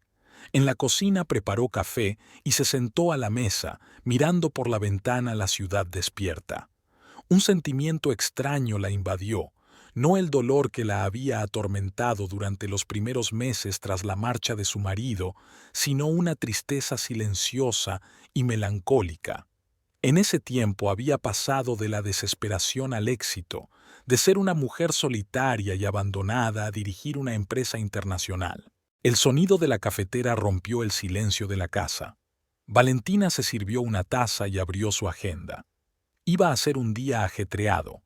En la cocina preparó café y se sentó a la mesa, mirando por la ventana la ciudad despierta. Un sentimiento extraño la invadió, no el dolor que la había atormentado durante los primeros meses tras la marcha de su marido, sino una tristeza silenciosa y melancólica. En ese tiempo había pasado de la desesperación al éxito, de ser una mujer solitaria y abandonada a dirigir una empresa internacional. El sonido de la cafetera rompió el silencio de la casa. Valentina se sirvió una taza y abrió su agenda. Iba a ser un día ajetreado.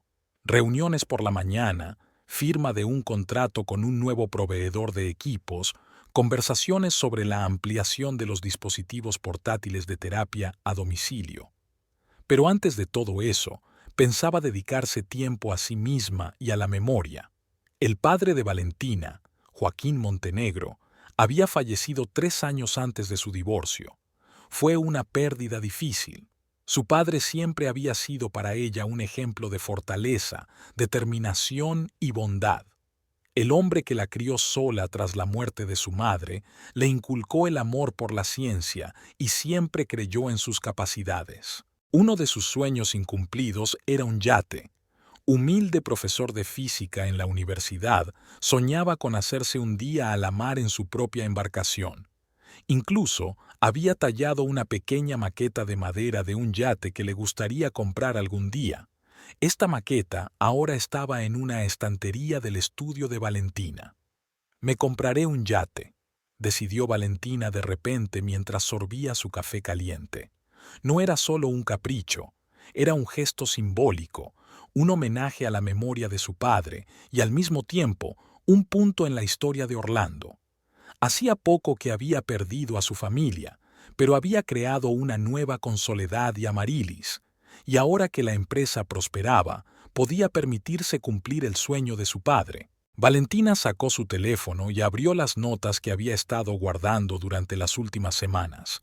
Reuniones por la mañana, firma de un contrato con un nuevo proveedor de equipos, conversaciones sobre la ampliación de los dispositivos portátiles de terapia a domicilio. Pero antes de todo eso, pensaba dedicarse tiempo a sí misma y a la memoria. El padre de Valentina, Joaquín Montenegro, había fallecido 3 años antes de su divorcio. Fue una pérdida difícil. Su padre siempre había sido para ella un ejemplo de fortaleza, determinación y bondad. El hombre que la crió sola tras la muerte de su madre le inculcó el amor por la ciencia y siempre creyó en sus capacidades. Uno de sus sueños incumplidos era un yate. Humilde profesor de física en la universidad, soñaba con hacerse un día a la mar en su propia embarcación. Incluso había tallado una pequeña maqueta de madera de un yate que le gustaría comprar algún día. Esta maqueta ahora estaba en una estantería del estudio de Valentina. «Me compraré un yate», decidió Valentina de repente mientras sorbía su café caliente. No era solo un capricho, era un gesto simbólico, un homenaje a la memoria de su padre y al mismo tiempo un punto en la historia de Orlando. Hacía poco que había perdido a su familia, pero había creado una nueva con Soledad y Amarilis, y ahora que la empresa prosperaba, podía permitirse cumplir el sueño de su padre. Valentina sacó su teléfono y abrió las notas que había estado guardando durante las últimas semanas.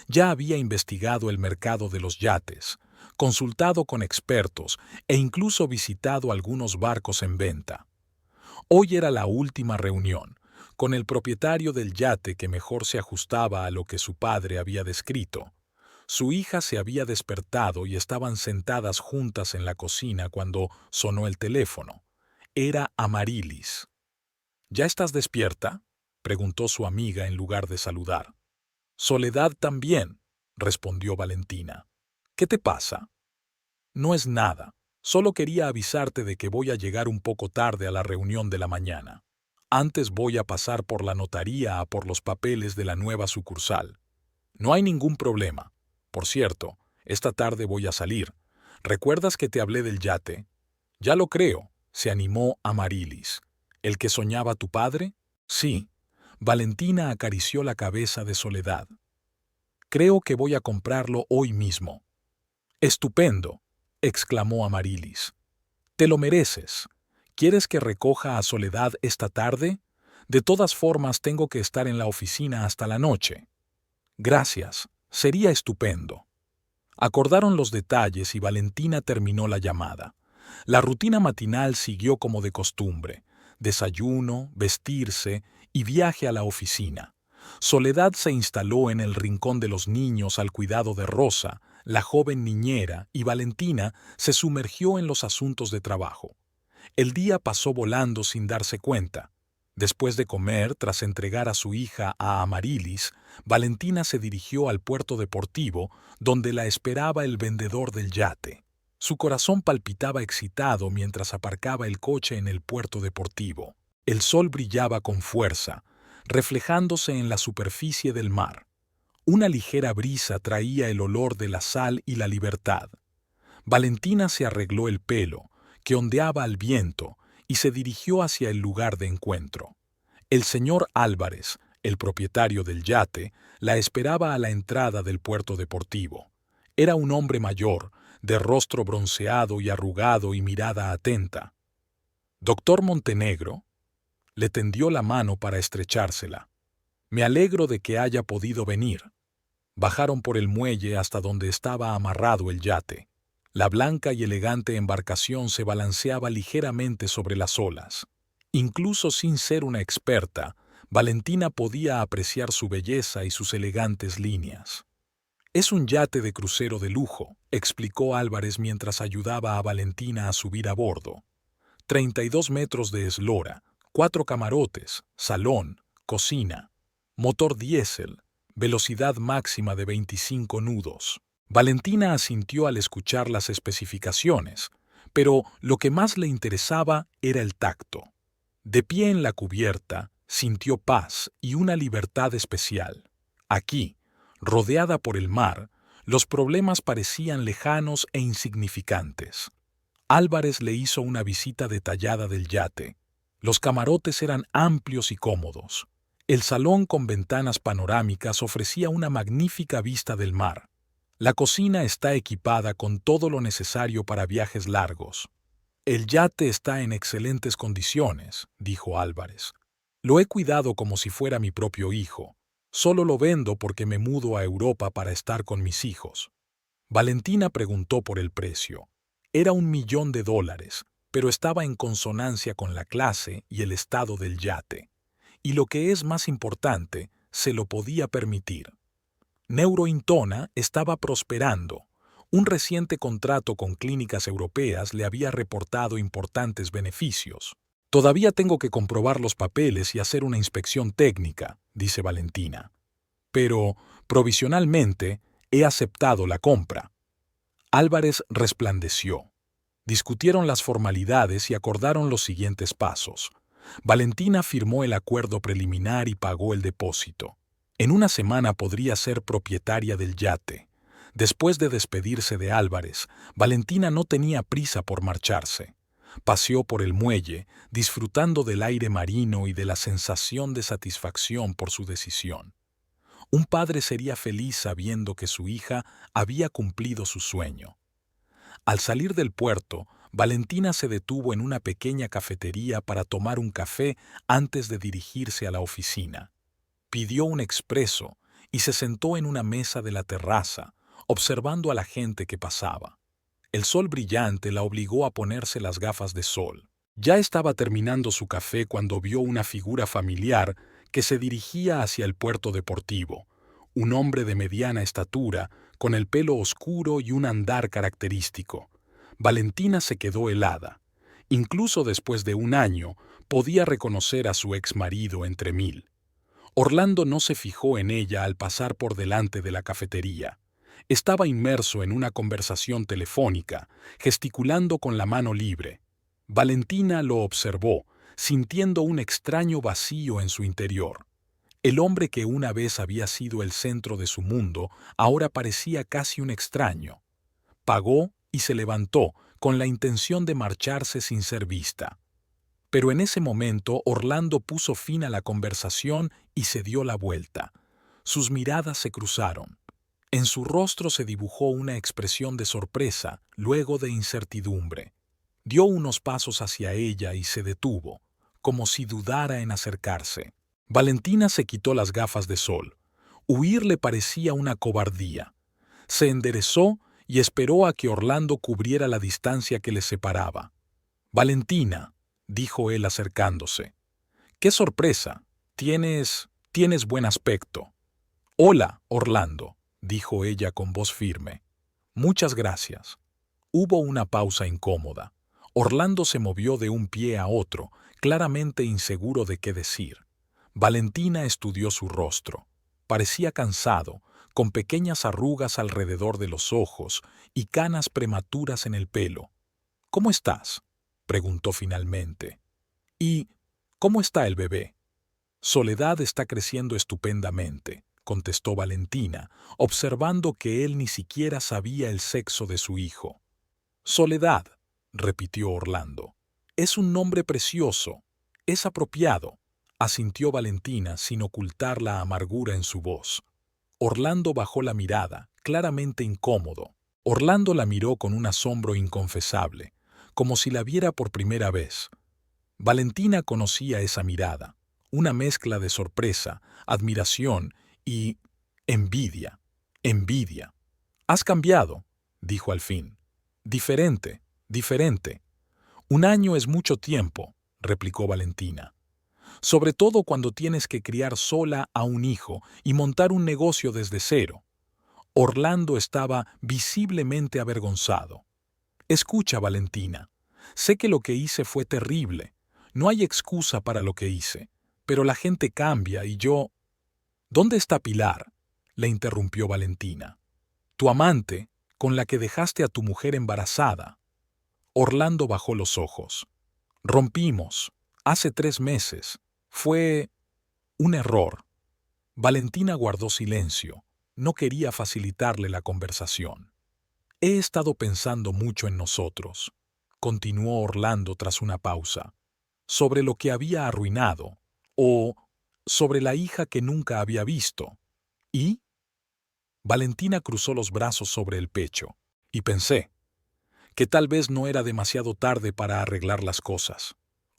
Ya había investigado el mercado de los yates, consultado con expertos e incluso visitado algunos barcos en venta. Hoy era la última reunión, con el propietario del yate que mejor se ajustaba a lo que su padre había descrito. Su hija se había despertado y estaban sentadas juntas en la cocina cuando sonó el teléfono. Era Amarilis. «¿Ya estás despierta?», preguntó su amiga en lugar de saludar. «Soledad también», respondió Valentina. «¿Qué te pasa?» «No es nada. Solo quería avisarte de que voy a llegar un poco tarde a la reunión de la mañana. Antes voy a pasar por la notaría a por los papeles de la nueva sucursal. No hay ningún problema. Por cierto, esta tarde voy a salir. ¿Recuerdas que te hablé del yate?» «Ya lo creo», se animó Amarilis. «¿El que soñaba tu padre?» «Sí». Valentina acarició la cabeza de Soledad. «Creo que voy a comprarlo hoy mismo». «Estupendo», exclamó Amarilis. «Te lo mereces. ¿Quieres que recoja a Soledad esta tarde? De todas formas tengo que estar en la oficina hasta la noche». «Gracias. Sería estupendo». Acordaron los detalles y Valentina terminó la llamada. La rutina matinal siguió como de costumbre: desayuno, vestirse y viaje a la oficina. Soledad se instaló en el rincón de los niños al cuidado de Rosa, la joven niñera, y Valentina se sumergió en los asuntos de trabajo. El día pasó volando sin darse cuenta. Después de comer, tras entregar a su hija a Amarilis, Valentina se dirigió al puerto deportivo, donde la esperaba el vendedor del yate. Su corazón palpitaba excitado mientras aparcaba el coche en el puerto deportivo. El sol brillaba con fuerza, reflejándose en la superficie del mar. Una ligera brisa traía el olor de la sal y la libertad. Valentina se arregló el pelo, que ondeaba al viento, y se dirigió hacia el lugar de encuentro. El señor Álvarez, el propietario del yate, la esperaba a la entrada del puerto deportivo. Era un hombre mayor, de rostro bronceado y arrugado y mirada atenta. «Doctor Montenegro», le tendió la mano para estrechársela. «Me alegro de que haya podido venir». Bajaron por el muelle hasta donde estaba amarrado el yate. La blanca y elegante embarcación se balanceaba ligeramente sobre las olas. Incluso sin ser una experta, Valentina podía apreciar su belleza y sus elegantes líneas. «Es un yate de crucero de lujo», explicó Álvarez mientras ayudaba a Valentina a subir a bordo. 32 metros de eslora, 4 camarotes, salón, cocina, motor diésel, velocidad máxima de 25 nudos. Valentina asintió al escuchar las especificaciones, pero lo que más le interesaba era el tacto. De pie en la cubierta, sintió paz y una libertad especial. Aquí, rodeada por el mar, los problemas parecían lejanos e insignificantes. Álvarez le hizo una visita detallada del yate. Los camarotes eran amplios y cómodos. El salón con ventanas panorámicas ofrecía una magnífica vista del mar. La cocina está equipada con todo lo necesario para viajes largos. «El yate está en excelentes condiciones», dijo Álvarez. «Lo he cuidado como si fuera mi propio hijo. Solo lo vendo porque me mudo a Europa para estar con mis hijos». Valentina preguntó por el precio. Era $1.000.000, pero estaba en consonancia con la clase y el estado del yate. Y lo que es más importante, se lo podía permitir. Neurointona estaba prosperando. Un reciente contrato con clínicas europeas le había reportado importantes beneficios. «Todavía tengo que comprobar los papeles y hacer una inspección técnica», dice Valentina. «Pero, provisionalmente, he aceptado la compra». Álvarez resplandeció. Discutieron las formalidades y acordaron los siguientes pasos. Valentina firmó el acuerdo preliminar y pagó el depósito. En una semana podría ser propietaria del yate. Después de despedirse de Álvarez, Valentina no tenía prisa por marcharse. Paseó por el muelle, disfrutando del aire marino y de la sensación de satisfacción por su decisión. Un padre sería feliz sabiendo que su hija había cumplido su sueño. Al salir del puerto, Valentina se detuvo en una pequeña cafetería para tomar un café antes de dirigirse a la oficina. Pidió un expreso y se sentó en una mesa de la terraza, observando a la gente que pasaba. El sol brillante la obligó a ponerse las gafas de sol. Ya estaba terminando su café cuando vio una figura familiar que se dirigía hacia el puerto deportivo, un hombre de mediana estatura, con el pelo oscuro y un andar característico. Valentina se quedó helada. Incluso después de un año, podía reconocer a su exmarido entre mil. Orlando no se fijó en ella al pasar por delante de la cafetería. Estaba inmerso en una conversación telefónica, gesticulando con la mano libre. Valentina lo observó, sintiendo un extraño vacío en su interior. El hombre que una vez había sido el centro de su mundo ahora parecía casi un extraño. Pagó y se levantó con la intención de marcharse sin ser vista. Pero en ese momento Orlando puso fin a la conversación y se dio la vuelta. Sus miradas se cruzaron. En su rostro se dibujó una expresión de sorpresa, luego de incertidumbre. Dio unos pasos hacia ella y se detuvo, como si dudara en acercarse. Valentina se quitó las gafas de sol. Huir le parecía una cobardía. Se enderezó y esperó a que Orlando cubriera la distancia que les separaba. «Valentina», dijo él acercándose. «¡Qué sorpresa! Tienes buen aspecto». «Hola, Orlando», dijo ella con voz firme. «Muchas gracias». Hubo una pausa incómoda. Orlando se movió de un pie a otro, claramente inseguro de qué decir. Valentina estudió su rostro. Parecía cansado, con pequeñas arrugas alrededor de los ojos y canas prematuras en el pelo. «¿Cómo estás?», preguntó finalmente. «¿Y cómo está el bebé?». «Soledad está creciendo estupendamente», contestó Valentina, observando que él ni siquiera sabía el sexo de su hijo. «Soledad», repitió Orlando. «Es un nombre precioso. Es apropiado», asintió Valentina sin ocultar la amargura en su voz. Orlando bajó la mirada, claramente incómodo. Orlando la miró con un asombro inconfesable, como si la viera por primera vez. Valentina conocía esa mirada, una mezcla de sorpresa, admiración y envidia. Envidia. «Has cambiado», dijo al fin. «Diferente, diferente». «Un año es mucho tiempo», replicó Valentina. «Sobre todo cuando tienes que criar sola a un hijo y montar un negocio desde cero». Orlando estaba visiblemente avergonzado. «Escucha, Valentina, sé que lo que hice fue terrible. No hay excusa para lo que hice, pero la gente cambia y yo...» «¿Dónde está Pilar?», le interrumpió Valentina. «Tu amante, con la que dejaste a tu mujer embarazada». Orlando bajó los ojos. «Rompimos. Hace 3 meses. Fue un error». Valentina guardó silencio. No quería facilitarle la conversación. «He estado pensando mucho en nosotros», continuó Orlando tras una pausa, «sobre lo que había arruinado, o sobre la hija que nunca había visto. ¿Y?». Valentina cruzó los brazos sobre el pecho, y pensé que tal vez no era demasiado tarde para arreglar las cosas.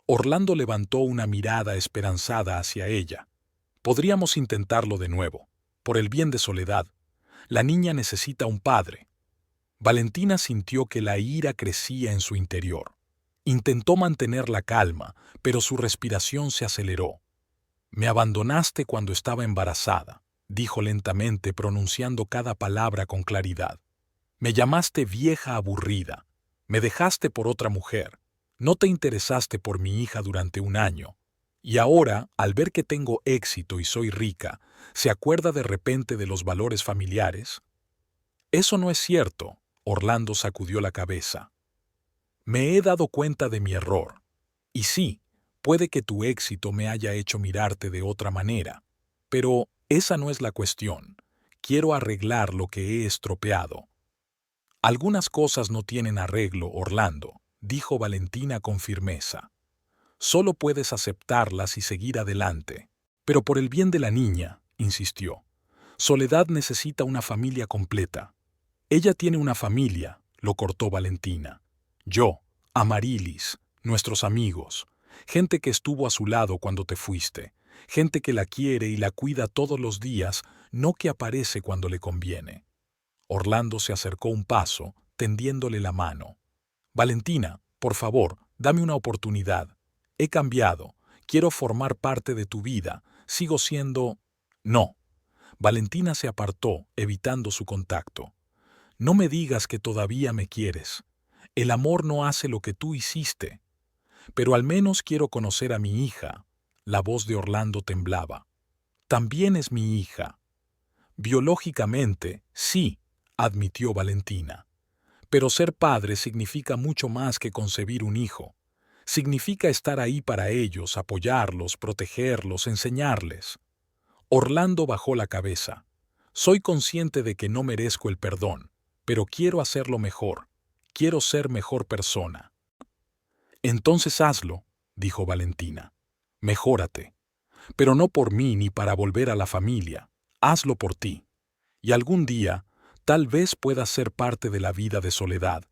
Orlando levantó una mirada esperanzada hacia ella. «Podríamos intentarlo de nuevo, por el bien de Soledad. La niña necesita un padre». Valentina sintió que la ira crecía en su interior. Intentó mantener la calma, pero su respiración se aceleró. «Me abandonaste cuando estaba embarazada», dijo lentamente, pronunciando cada palabra con claridad. «Me llamaste vieja aburrida. Me dejaste por otra mujer. No te interesaste por mi hija durante 1 año. Y ahora, al ver que tengo éxito y soy rica, ¿se acuerda de repente de los valores familiares?». «Eso no es cierto», Orlando sacudió la cabeza. «Me he dado cuenta de mi error. Y sí, puede que tu éxito me haya hecho mirarte de otra manera. Pero esa no es la cuestión. Quiero arreglar lo que he estropeado». «Algunas cosas no tienen arreglo, Orlando», dijo Valentina con firmeza. «Solo puedes aceptarlas y seguir adelante». «Pero por el bien de la niña», insistió. «Soledad necesita una familia completa». «Ella tiene una familia», lo cortó Valentina. «Yo, Amarilis, nuestros amigos, gente que estuvo a su lado cuando te fuiste, gente que la quiere y la cuida todos los días, no que aparece cuando le conviene». Orlando se acercó un paso, tendiéndole la mano. «Valentina, por favor, dame una oportunidad. He cambiado. Quiero formar parte de tu vida. Sigo siendo...». «No». Valentina se apartó, evitando su contacto. «No me digas que todavía me quieres. El amor no hace lo que tú hiciste. Pero al menos quiero conocer a mi hija». La voz de Orlando temblaba. «También es mi hija». «Biológicamente, sí», admitió Valentina. «Pero ser padre significa mucho más que concebir un hijo. Significa estar ahí para ellos, apoyarlos, protegerlos, enseñarles». Orlando bajó la cabeza. «Soy consciente de que no merezco el perdón, pero quiero hacerlo mejor. Quiero ser mejor persona». «Entonces hazlo», dijo Valentina. «Mejórate. Pero no por mí ni para volver a la familia. Hazlo por ti. Y algún día, tal vez puedas ser parte de la vida de Soledad,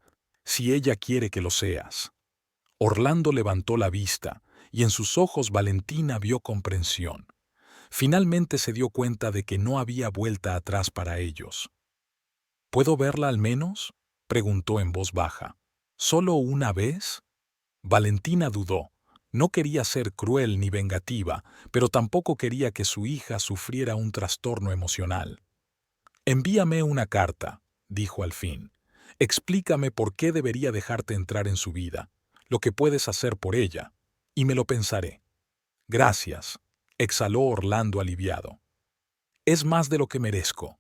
si ella quiere que lo seas». Orlando levantó la vista, y en sus ojos Valentina vio comprensión. Finalmente se dio cuenta de que no había vuelta atrás para ellos. «¿Puedo verla al menos?», preguntó en voz baja. «¿Solo una vez?». Valentina dudó. No quería ser cruel ni vengativa, pero tampoco quería que su hija sufriera un trastorno emocional. «Envíame una carta», dijo al fin. «Explícame por qué debería dejarte entrar en su vida, lo que puedes hacer por ella». y me lo pensaré. Gracias, exhaló Orlando aliviado. Es más de lo que merezco.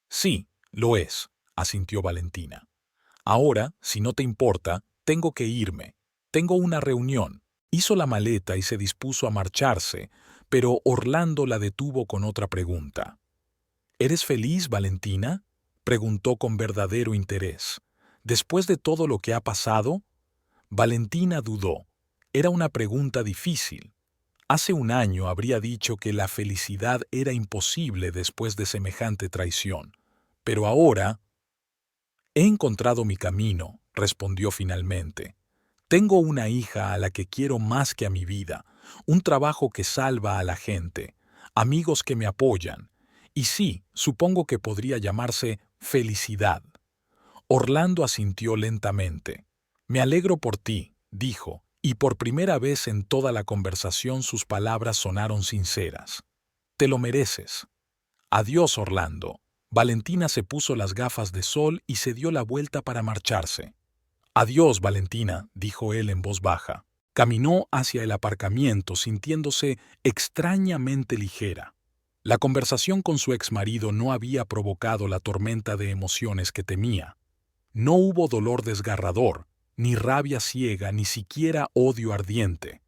Sí, lo es, asintió Valentina. Ahora, si no te importa, tengo que irme. Tengo una reunión. Hizo la maleta y se dispuso a marcharse, pero Orlando la detuvo con otra pregunta. ¿Eres feliz, Valentina?, preguntó con verdadero interés. ¿Después de todo lo que ha pasado? Valentina dudó. Era una pregunta difícil. Hace un año habría dicho que la felicidad era imposible después de semejante traición. Pero ahora... He encontrado mi camino, respondió finalmente. Tengo una hija a la que quiero más que a mi vida, un trabajo que salva a la gente, amigos que me apoyan, y sí, supongo que podría llamarse felicidad. Orlando asintió lentamente. Me alegro por ti, dijo, y por primera vez en toda la conversación sus palabras sonaron sinceras. Te lo mereces. Adiós, Orlando. Valentina se puso las gafas de sol y se dio la vuelta para marcharse. Adiós, Valentina, dijo él en voz baja. Caminó hacia el aparcamiento sintiéndose extrañamente ligera. La conversación con su exmarido no había provocado la tormenta de emociones que temía. No hubo dolor desgarrador, ni rabia ciega, ni siquiera odio ardiente.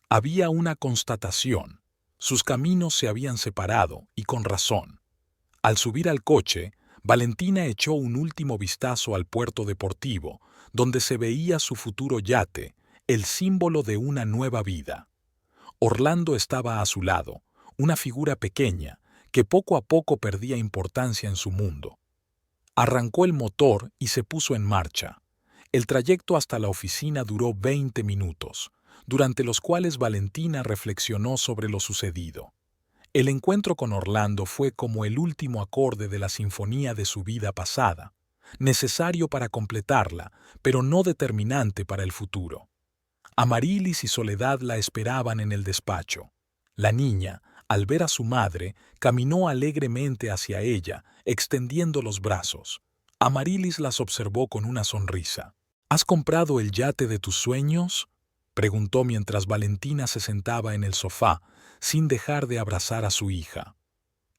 Había una constatación. Sus caminos se habían separado, y con razón. Al subir al coche, Valentina echó un último vistazo al puerto deportivo, donde se veía su futuro yate, el símbolo de una nueva vida. Orlando estaba a su lado, una figura pequeña, que poco a poco perdía importancia en su mundo. Arrancó el motor y se puso en marcha. El trayecto hasta la oficina duró 20 minutos, durante los cuales Valentina reflexionó sobre lo sucedido. El encuentro con Orlando fue como el último acorde de la sinfonía de su vida pasada, necesario para completarla, pero no determinante para el futuro. Amarilis y Soledad la esperaban en el despacho. La niña, al ver a su madre, caminó alegremente hacia ella, extendiendo los brazos. Amarilis las observó con una sonrisa. ¿Has comprado el yate de tus sueños?, preguntó mientras Valentina se sentaba en el sofá, sin dejar de abrazar a su hija.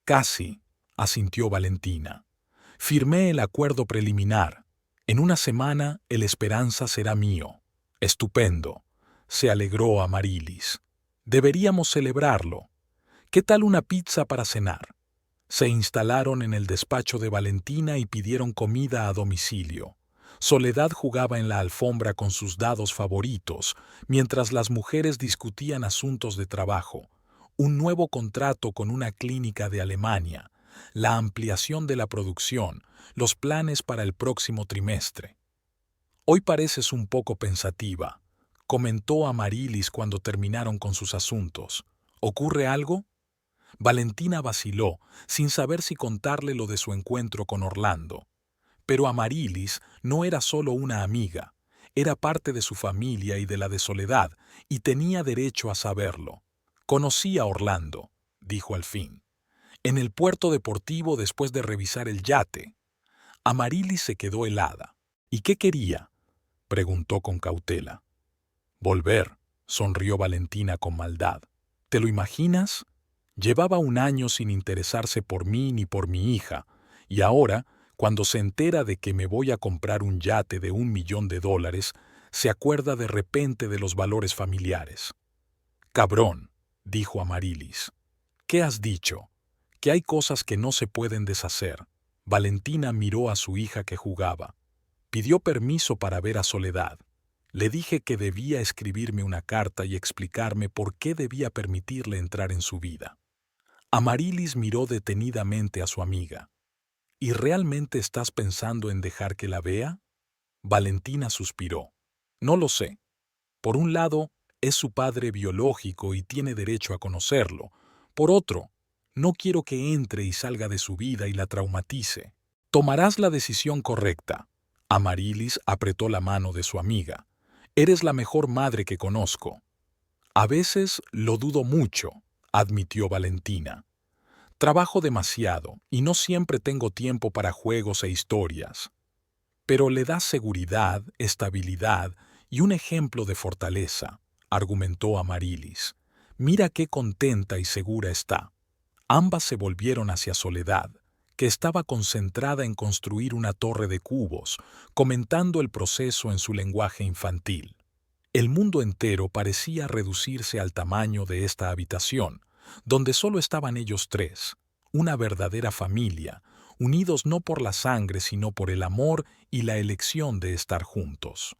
Casi, asintió Valentina. Firmé el acuerdo preliminar. En una semana el Esperanza será mío. Estupendo, se alegró Amarilis. Deberíamos celebrarlo. ¿Qué tal una pizza para cenar? Se instalaron en el despacho de Valentina y pidieron comida a domicilio. Soledad jugaba en la alfombra con sus dados favoritos, mientras las mujeres discutían asuntos de trabajo, un nuevo contrato con una clínica de Alemania, la ampliación de la producción, los planes para el próximo trimestre. Hoy pareces un poco pensativa, comentó Amarilis cuando terminaron con sus asuntos. ¿Ocurre algo? Valentina vaciló, sin saber si contarle lo de su encuentro con Orlando. Pero Amarilis no era solo una amiga, era parte de su familia y de la de Soledad, y tenía derecho a saberlo. Conocí a Orlando, dijo al fin. En el puerto deportivo después de revisar el yate. Amarilis se quedó helada. ¿Y qué quería?, preguntó con cautela. Volver, sonrió Valentina con maldad. ¿Te lo imaginas? Llevaba un año sin interesarse por mí ni por mi hija, y ahora, cuando se entera de que me voy a comprar un yate de $1.000.000, se acuerda de repente de los valores familiares. Cabrón, dijo Amarilis. ¿Qué has dicho? Que hay cosas que no se pueden deshacer. Valentina miró a su hija que jugaba. Pidió permiso para ver a Soledad. Le dije que debía escribirme una carta y explicarme por qué debía permitirle entrar en su vida. Amarilis miró detenidamente a su amiga. ¿Y realmente estás pensando en dejar que la vea? Valentina suspiró. No lo sé. Por un lado, es su padre biológico y tiene derecho a conocerlo. Por otro, no quiero que entre y salga de su vida y la traumatice. Tomarás la decisión correcta. Amarilis apretó la mano de su amiga. Eres la mejor madre que conozco. A veces lo dudo mucho, admitió Valentina. Trabajo demasiado y no siempre tengo tiempo para juegos e historias. Pero le das seguridad, estabilidad y un ejemplo de fortaleza. argumentó Amarilis. Mira qué contenta y segura está. Ambas se volvieron hacia Soledad, que estaba concentrada en construir una torre de cubos, comentando el proceso en su lenguaje infantil. El mundo entero parecía reducirse al tamaño de esta habitación, donde solo estaban ellos tres, una verdadera familia, unidos no por la sangre sino por el amor y la elección de estar juntos.